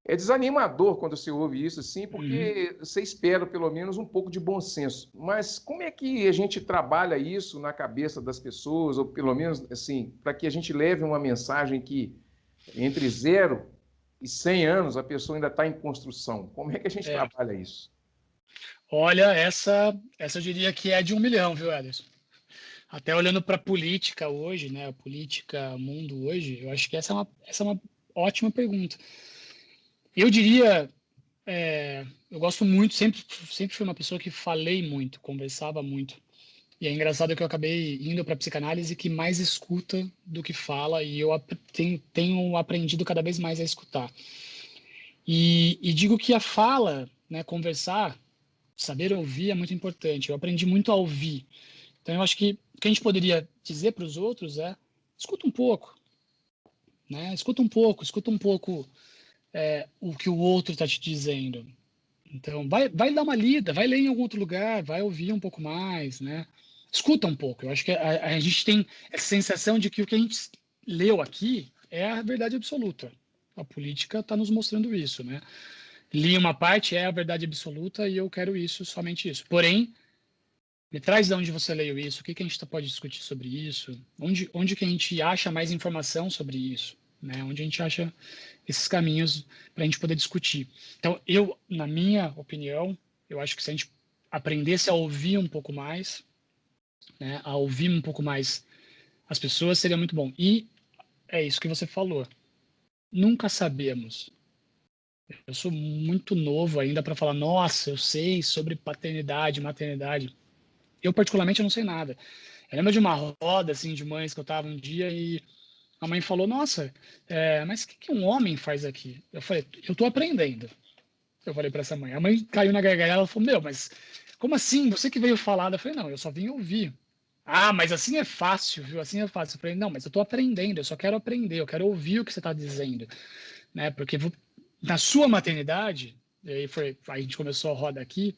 B: É desanimador quando você ouve isso, assim, porque você espera pelo menos um pouco de bom senso. Mas como é que a gente trabalha isso na cabeça das pessoas, ou pelo menos, assim, para que a gente leve uma mensagem que entre 0 e 100 anos a pessoa ainda está em construção? Como é que a gente trabalha isso?
C: Olha, essa eu diria que é de 1 milhão, viu, Ederson? Até olhando para a política hoje, né? A política, mundo hoje, eu acho que essa é uma ótima pergunta. Eu diria, eu gosto muito, sempre fui uma pessoa que falei muito, conversava muito. E é engraçado que eu acabei indo para a psicanálise que mais escuta do que fala, e eu tenho aprendido cada vez mais a escutar. E digo que a fala, né, conversar, saber ouvir é muito importante. Eu aprendi muito a ouvir. Então, eu acho que o que a gente poderia dizer para os outros é: escuta um pouco, né? Escuta um pouco o que o outro está te dizendo. Então, vai dar uma lida, vai ler em algum outro lugar, vai ouvir um pouco mais, né? Escuta um pouco. Eu acho que a gente tem essa sensação de que o que a gente leu aqui é a verdade absoluta. A política está nos mostrando isso, né? Li uma parte, é a verdade absoluta e eu quero isso, somente isso. Porém, me traz de onde você leu isso, o que a gente pode discutir sobre isso, onde que a gente acha mais informação sobre isso, né? Onde a gente acha esses caminhos para a gente poder discutir. Então, na minha opinião, eu acho que se a gente aprendesse a ouvir um pouco mais, né, a ouvir um pouco mais as pessoas, seria muito bom. E é isso que você falou. Nunca sabemos. Eu sou muito novo ainda para falar, nossa, eu sei sobre paternidade, maternidade. Eu, particularmente, não sei nada. Eu lembro de uma roda, assim, de mães que eu estava um dia e a mãe falou, nossa, mas o que um homem faz aqui? Eu falei, eu estou aprendendo. Eu falei para essa mãe. A mãe caiu na gargalhada, ela falou, meu, mas como assim? Você que veio falar? Eu falei, não, eu só vim ouvir. Ah, mas assim é fácil, viu? Assim é fácil. Eu falei, não, mas eu estou aprendendo, eu só quero aprender, eu quero ouvir o que você está dizendo, né? Porque na sua maternidade, e aí a gente começou a roda aqui,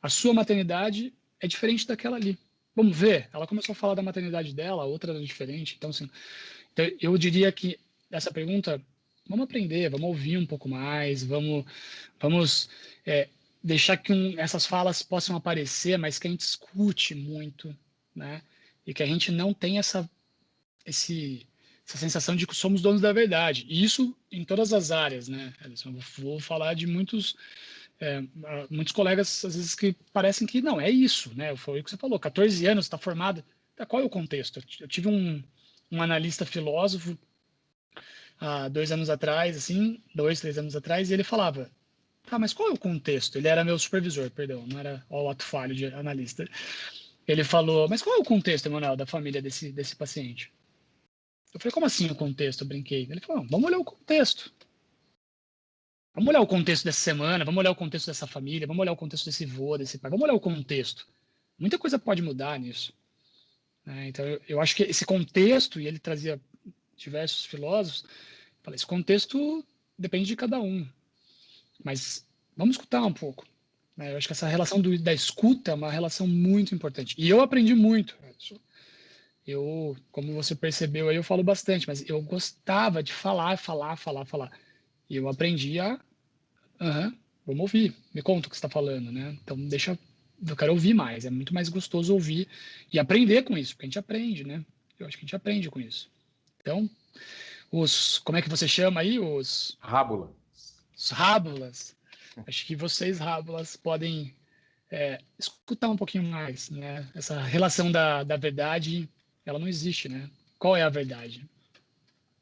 C: a sua maternidade é diferente daquela ali. Vamos ver? Ela começou a falar da maternidade dela, a outra era diferente. Então, assim, eu diria que essa pergunta, vamos aprender, vamos ouvir um pouco mais, vamos deixar que essas falas possam aparecer, mas que a gente escute muito, né? E que a gente não tenha essa sensação de que somos donos da verdade. E isso em todas as áreas, né? Eu vou falar de muitos colegas, às vezes, que parecem que não, é isso, né? Foi o que você falou, 14 anos, está formado. Qual é o contexto? Eu tive um analista filósofo há 2 anos atrás, assim, 2, 3 anos atrás, e ele falava, tá, mas qual é o contexto? Ele era meu supervisor, perdão, não era o ato falho de analista. Ele falou, mas qual é o contexto, Emanuel, da família desse paciente? Eu falei, como assim o contexto? Eu brinquei. Ele falou, vamos olhar o contexto. Vamos olhar o contexto dessa semana, vamos olhar o contexto dessa família, vamos olhar o contexto desse vô, desse pai, vamos olhar o contexto. Muita coisa pode mudar nisso. Né? Então, eu acho que esse contexto, e ele trazia diversos filósofos, falei, esse contexto depende de cada um. Mas vamos escutar um pouco. Né? Eu acho que essa relação da escuta é uma relação muito importante. E eu aprendi muito. Eu, como você percebeu aí, eu falo bastante, mas eu gostava de falar. E eu aprendi vamos ouvir, me conta o que você está falando, né? Então, eu quero ouvir mais, é muito mais gostoso ouvir e aprender com isso, porque a gente aprende, né? Eu acho que a gente aprende com isso. Então, como é que você chama aí? Os rábulas. Acho que vocês, rábulas, podem escutar um pouquinho mais, né? Essa relação da verdade, ela não existe, né? Qual é a verdade?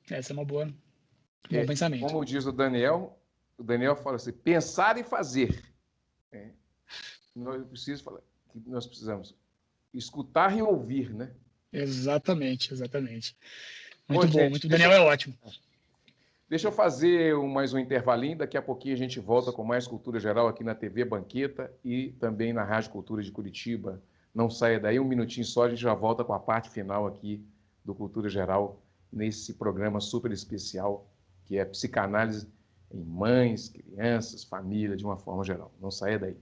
C: Essa é um bom pensamento.
B: Como diz o Daniel fala assim, pensar e fazer. Nós precisamos escutar e ouvir, né?
C: Exatamente.
B: Bom,
C: Muito bom,
B: gente,
C: Daniel é ótimo.
B: Deixa eu fazer mais um intervalinho, daqui a pouquinho a gente volta com mais Cultura Geral aqui na TV Banqueta e também na Rádio Cultura de Curitiba. Não saia daí, um minutinho só, a gente já volta com a parte final aqui do Cultura Geral, nesse programa super especial, que é psicanálise em mães, crianças, família, de uma forma geral. Não saia daí.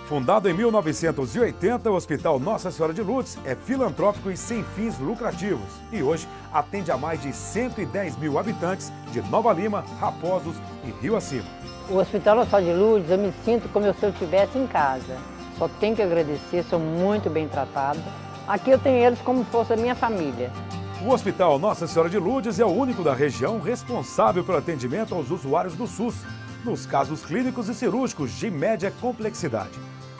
F: Fundado em 1980, o Hospital Nossa Senhora de Lourdes é filantrópico e sem fins lucrativos e hoje atende a mais de 110 mil habitantes de Nova Lima, Raposos e Rio Acima.
G: O Hospital Nossa Senhora de Lourdes, eu me sinto como se eu estivesse em casa. Só tenho que agradecer, sou muito bem tratada. Aqui eu tenho eles como se fosse a minha família.
F: O Hospital Nossa Senhora de Lourdes é o único da região responsável pelo atendimento aos usuários do SUS, nos casos clínicos e cirúrgicos de média complexidade.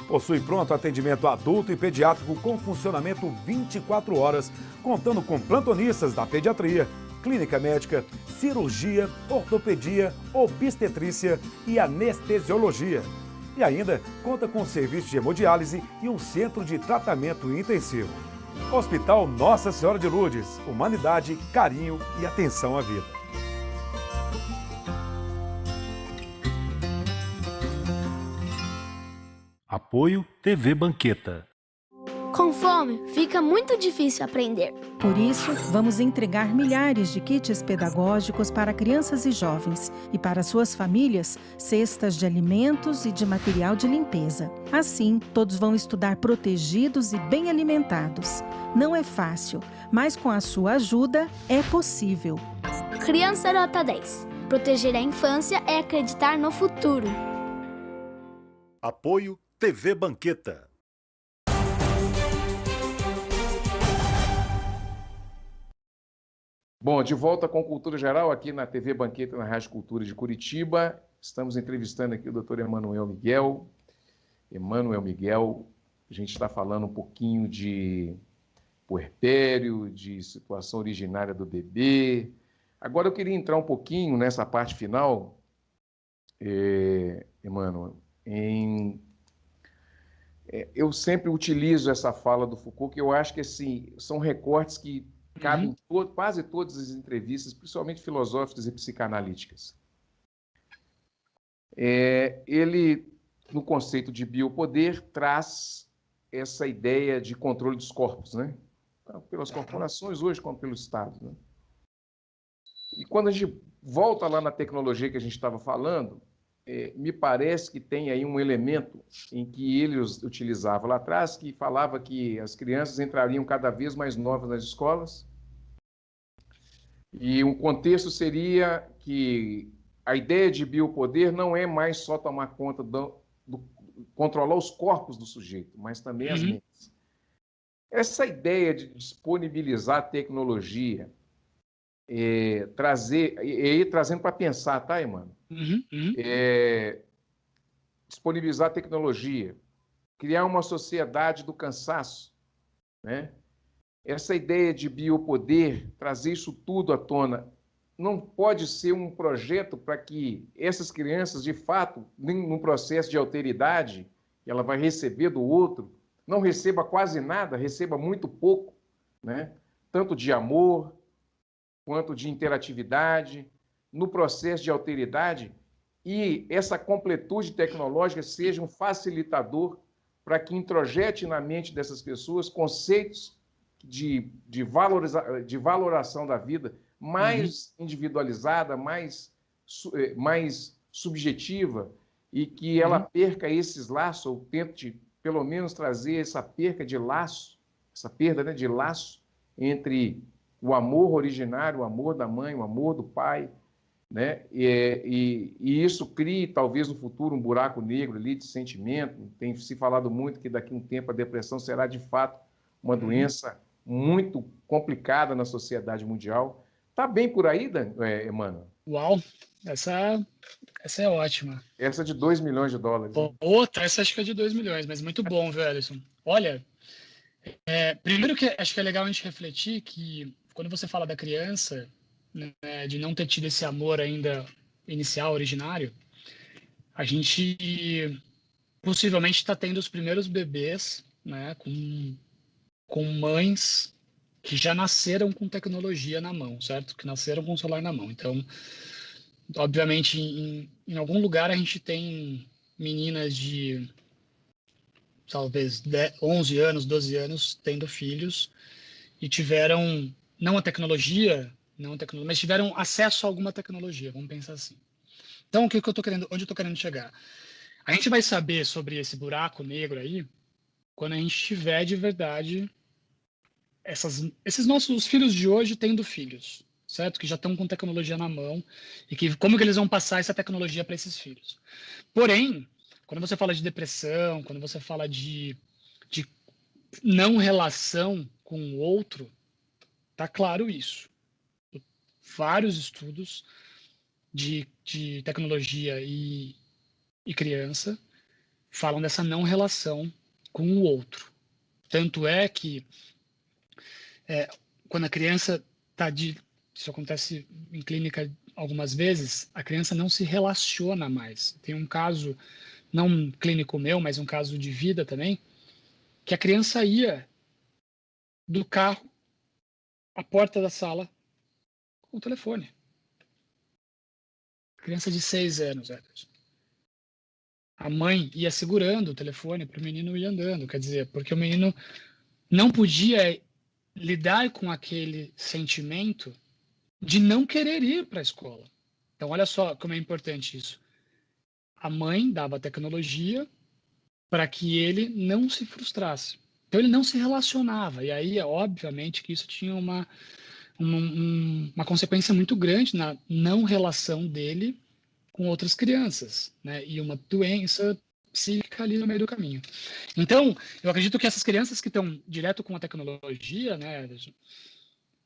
F: Possui pronto atendimento adulto e pediátrico com funcionamento 24 horas, contando com plantonistas da pediatria, clínica médica, cirurgia, ortopedia, obstetrícia e anestesiologia. E ainda conta com serviço de hemodiálise e um centro de tratamento intensivo. Hospital Nossa Senhora de Lourdes, humanidade, carinho e atenção à vida.
A: Apoio TV Banqueta.
D: Com fome, fica muito difícil aprender.
E: Por isso, vamos entregar milhares de kits pedagógicos para crianças e jovens e para suas famílias, cestas de alimentos e de material de limpeza. Assim, todos vão estudar protegidos e bem alimentados. Não é fácil, mas com a sua ajuda é possível.
D: Criança Nota 10. Proteger a infância é acreditar no futuro.
A: Apoio TV Banqueta.
B: Bom, de volta com Cultura Geral aqui na TV Banqueta, na Rádio Cultura de Curitiba. Estamos entrevistando aqui o Dr. Emanuel Miguel. A gente está falando um pouquinho de puerpério, de situação originária do bebê. Agora eu queria entrar um pouquinho nessa parte final, Emanuel, eu sempre utilizo essa fala do Foucault, que eu acho que assim, são recortes que cabem em quase todas as entrevistas, principalmente filosóficas e psicanalíticas. Ele, no conceito de biopoder, traz essa ideia de controle dos corpos, né? Pelas corporações hoje, como pelo Estado, né? E quando a gente volta lá na tecnologia que a gente estava falando, me parece que tem aí um elemento em que ele utilizava lá atrás, que falava que as crianças entrariam cada vez mais novas nas escolas, e um contexto seria que a ideia de biopoder não é mais só tomar conta controlar os corpos do sujeito, mas também as mentes. Essa ideia de disponibilizar a tecnologia, trazendo para pensar, tá, Emmanuel? Disponibilizar a tecnologia, criar uma sociedade do cansaço, né? essa ideia de biopoder, trazer isso tudo à tona, não pode ser um projeto para que essas crianças, de fato, num processo de alteridade, que ela vai receber do outro, não receba quase nada, receba muito pouco, né? Tanto de amor, quanto de interatividade, no processo de alteridade, e essa completude tecnológica seja um facilitador para que introjete na mente dessas pessoas conceitos de valoração da vida mais individualizada, mais subjetiva, e que ela perca esses laços, ou tente, pelo menos, trazer essa perca de laço, essa perda, né, de laço entre o amor originário, o amor da mãe, o amor do pai, né? E isso crie, talvez, no futuro, um buraco negro ali de sentimento. Tem se falado muito que daqui a um tempo a depressão será, de fato, uma doença muito complicada na sociedade mundial. Tá bem por aí, Emmanuel?
C: Uau, essa é ótima.
B: Essa de 2 milhões de dólares. Né?
C: Outra, essa acho que é de 2 milhões, mas muito bom, viu, Alisson? Olha, primeiro que acho que é legal a gente refletir que quando você fala da criança, né, de não ter tido esse amor ainda inicial, originário, a gente possivelmente está tendo os primeiros bebês, né, com mães que já nasceram com tecnologia na mão, certo? Que nasceram com o celular na mão. Então, obviamente, em algum lugar a gente tem meninas de talvez 11 anos, 12 anos, tendo filhos e tiveram, não a tecnologia, mas tiveram acesso a alguma tecnologia, vamos pensar assim. Então, onde eu estou querendo chegar? A gente vai saber sobre esse buraco negro aí quando a gente tiver de verdade esses nossos filhos de hoje tendo filhos, certo? Que já estão com tecnologia na mão e que como que eles vão passar essa tecnologia para esses filhos. Porém, quando você fala de depressão, quando você fala de não relação com o outro, tá claro isso. Vários estudos de tecnologia e criança falam dessa não relação com o outro. Tanto é que quando a criança está isso acontece em clínica algumas vezes, a criança não se relaciona mais. Tem um caso, não um clínico meu, mas um caso de vida também, que a criança ia do carro à porta da sala com o telefone. Criança de 6 anos, a mãe ia segurando o telefone para o menino ir andando, quer dizer, porque o menino não podia lidar com aquele sentimento de não querer ir para a escola. Então, olha só como é importante isso. A mãe dava tecnologia para que ele não se frustrasse. Então, ele não se relacionava. E aí, obviamente, que isso tinha uma consequência muito grande na não relação dele com outras crianças, né? E uma doença psíquica ali no meio do caminho. Então, eu acredito que essas crianças que estão direto com a tecnologia, né,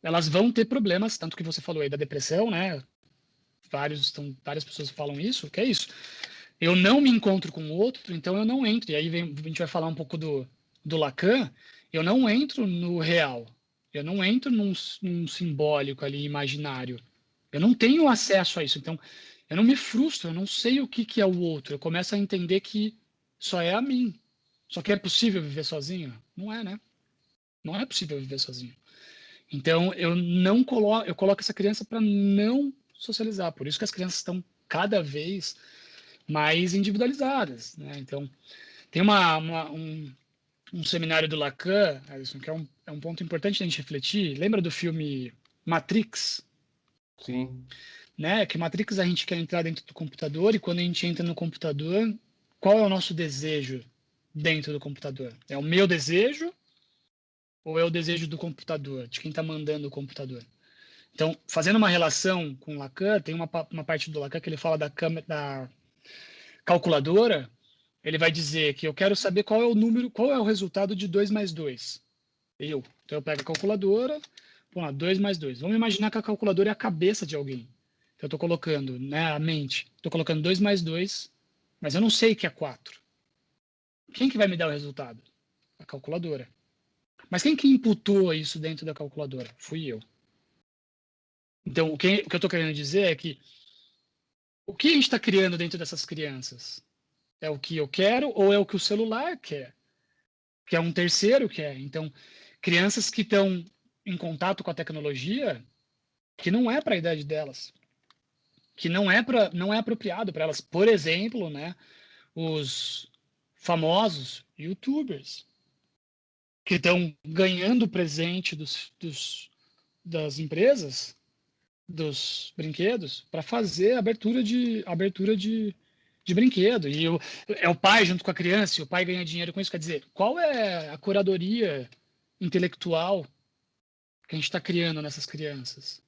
C: elas vão ter problemas, tanto que você falou aí da depressão, né? Várias pessoas falam isso, que é isso. Eu não me encontro com o outro, então eu não entro. E aí a gente vai falar um pouco do Lacan. Eu não entro no real. Eu não entro num simbólico ali, imaginário. Eu não tenho acesso a isso. Então, eu não me frustro, eu não sei o que é o outro. Eu começo a entender que só é a mim. Só que é possível viver sozinho? Não é, né? Não é possível viver sozinho. Então, eu coloco essa criança para não socializar. Por isso que as crianças estão cada vez mais individualizadas, né? Então, tem um seminário do Lacan, Alisson, que é um ponto importante a gente refletir. Lembra do filme Matrix?
B: Sim.
C: Né? Que Matrix a gente quer entrar dentro do computador, e quando a gente entra no computador, qual é o nosso desejo dentro do computador? É o meu desejo ou é o desejo do computador, de quem está mandando o computador? Então, fazendo uma relação com Lacan, tem uma parte do Lacan que ele fala da calculadora. Ele vai dizer que eu quero saber qual é o resultado de 2 mais 2. Então eu pego a calculadora, vamos lá, 2 mais 2. Vamos imaginar que a calculadora é a cabeça de alguém. Então eu estou colocando, né, a mente, estou colocando 2 mais 2, mas eu não sei que é 4. Quem que vai me dar o resultado? A calculadora. Mas quem que imputou isso dentro da calculadora? Fui eu. Então, o que eu estou querendo dizer é que o que a gente está criando dentro dessas crianças? É o que eu quero ou é o que o celular quer? Que é um terceiro quer. Então, crianças que estão em contato com a tecnologia, que não é para a idade delas, que não é apropriado para elas. Por exemplo, né, os famosos YouTubers, que estão ganhando presente das empresas, dos brinquedos, para fazer abertura de brinquedo. E é o pai junto com a criança, e o pai ganha dinheiro com isso. Quer dizer, qual é a curadoria intelectual que a gente está criando nessas crianças?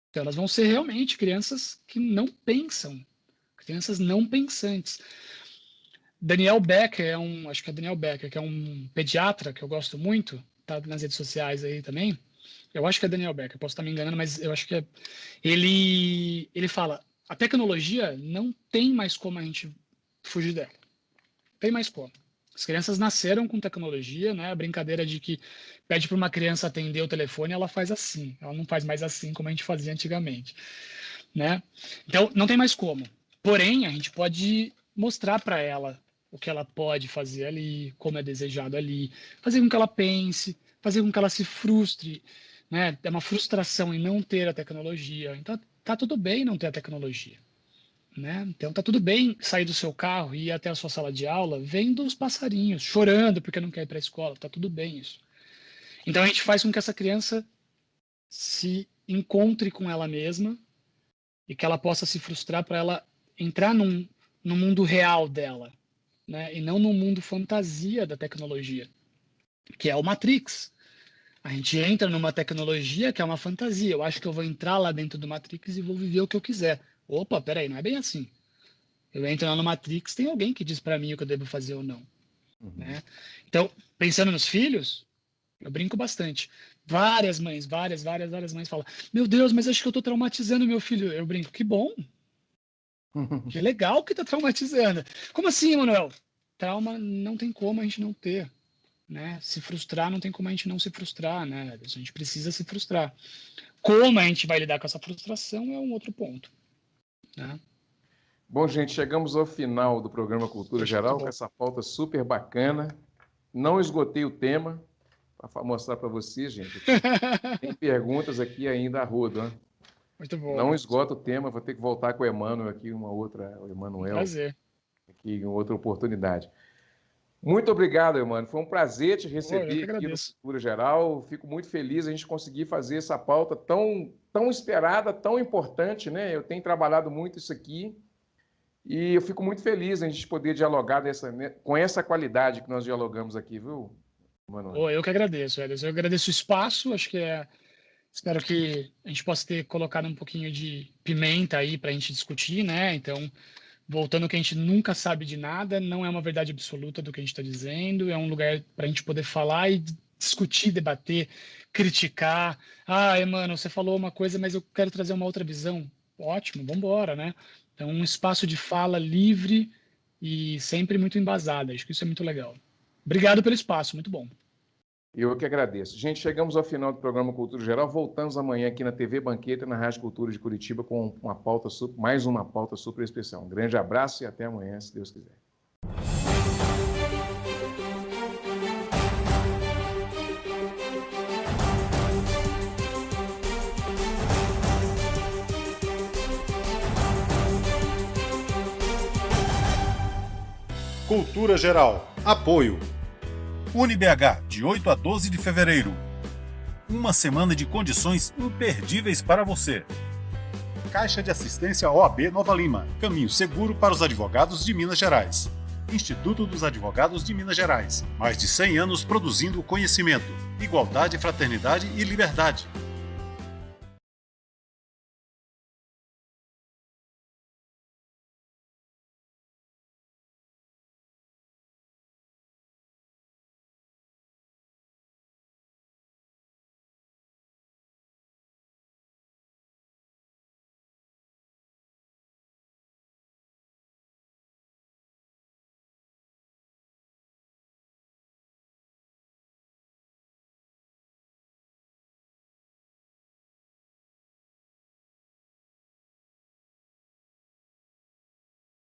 C: Então, elas vão ser realmente crianças que não pensam, crianças não pensantes. Daniel Becker acho que é Daniel Becker, que é um pediatra que eu gosto muito, tá nas redes sociais aí também. Eu acho que é Daniel Becker, posso estar me enganando, mas eu acho que é. Ele fala, a tecnologia não tem mais como a gente fugir dela. Não tem mais como. As crianças nasceram com tecnologia, né? A brincadeira de que pede para uma criança atender o telefone, ela faz assim. Ela não faz mais assim como a gente fazia antigamente, né? Então, não tem mais como. Porém, a gente pode mostrar para ela o que ela pode fazer ali, como é desejado ali, fazer com que ela pense, fazer com que ela se frustre, né? É uma frustração em não ter a tecnologia. Então, tá tudo bem não ter a tecnologia, né? Então, tá tudo bem sair do seu carro e ir até a sua sala de aula vendo os passarinhos, chorando porque não quer ir para a escola. Tá tudo bem isso. Então, a gente faz com que essa criança se encontre com ela mesma e que ela possa se frustrar para ela entrar no mundo real dela, né? E não no mundo fantasia da tecnologia, que é o Matrix. A gente entra numa tecnologia que é uma fantasia. Eu acho que eu vou entrar lá dentro do Matrix e vou viver o que eu quiser. Opa, peraí, não é bem assim. Eu entro lá no Matrix, tem alguém que diz para mim o que eu devo fazer ou não. Né? Então, pensando nos filhos, eu brinco bastante. Várias mães falam, meu Deus, mas acho que eu estou traumatizando meu filho. Eu brinco, que bom. Que legal que está traumatizando. Como assim, Manuel? Trauma não tem como a gente não ter. Né? Se frustrar não tem como a gente não se frustrar, né? A gente precisa se frustrar. Como a gente vai lidar com essa frustração é um outro ponto, né?
B: Bom, gente, chegamos ao final do programa Cultura Geral, com essa pauta super bacana. Não esgotei o tema, para mostrar para vocês, gente. Tem perguntas aqui ainda a rodo, né?
C: Muito bom.
B: Não esgota o tema, vou ter que voltar com o Emmanuel aqui, o Emanuel.
C: Prazer.
B: Aqui em outra oportunidade. Muito obrigado, Emmanuel. Foi um prazer te receber aqui no Cultura Geral. Fico muito feliz a gente conseguir fazer essa pauta tão esperada, tão importante, né? Eu tenho trabalhado muito isso aqui e eu fico muito feliz a gente poder dialogar com essa qualidade que nós dialogamos aqui, viu, Emmanuel?
C: Eu que agradeço, Edson. Eu agradeço o espaço. Acho que espero que a gente possa ter colocado um pouquinho de pimenta aí para a gente discutir, né? Então, voltando que a gente nunca sabe de nada, não é uma verdade absoluta do que a gente está dizendo, é um lugar para a gente poder falar e discutir, debater, criticar. Mano, você falou uma coisa, mas eu quero trazer uma outra visão. Ótimo, vamos embora, né? Então, um espaço de fala livre e sempre muito embasado. Acho que isso é muito legal. Obrigado pelo espaço, muito bom.
B: Eu que agradeço. Gente, chegamos ao final do programa Cultura Geral. Voltamos amanhã aqui na TV Banqueta, na Rádio Cultura de Curitiba, com mais uma pauta super especial. Um grande abraço e até amanhã, se Deus quiser.
A: Cultura Geral. Apoio. UniBH, de 8 a 12 de fevereiro. Uma semana de condições imperdíveis para você. Caixa de Assistência OAB Nova Lima. Caminho seguro para os advogados de Minas Gerais. Instituto dos Advogados de Minas Gerais. Mais de 100 anos produzindo conhecimento, igualdade, fraternidade e liberdade.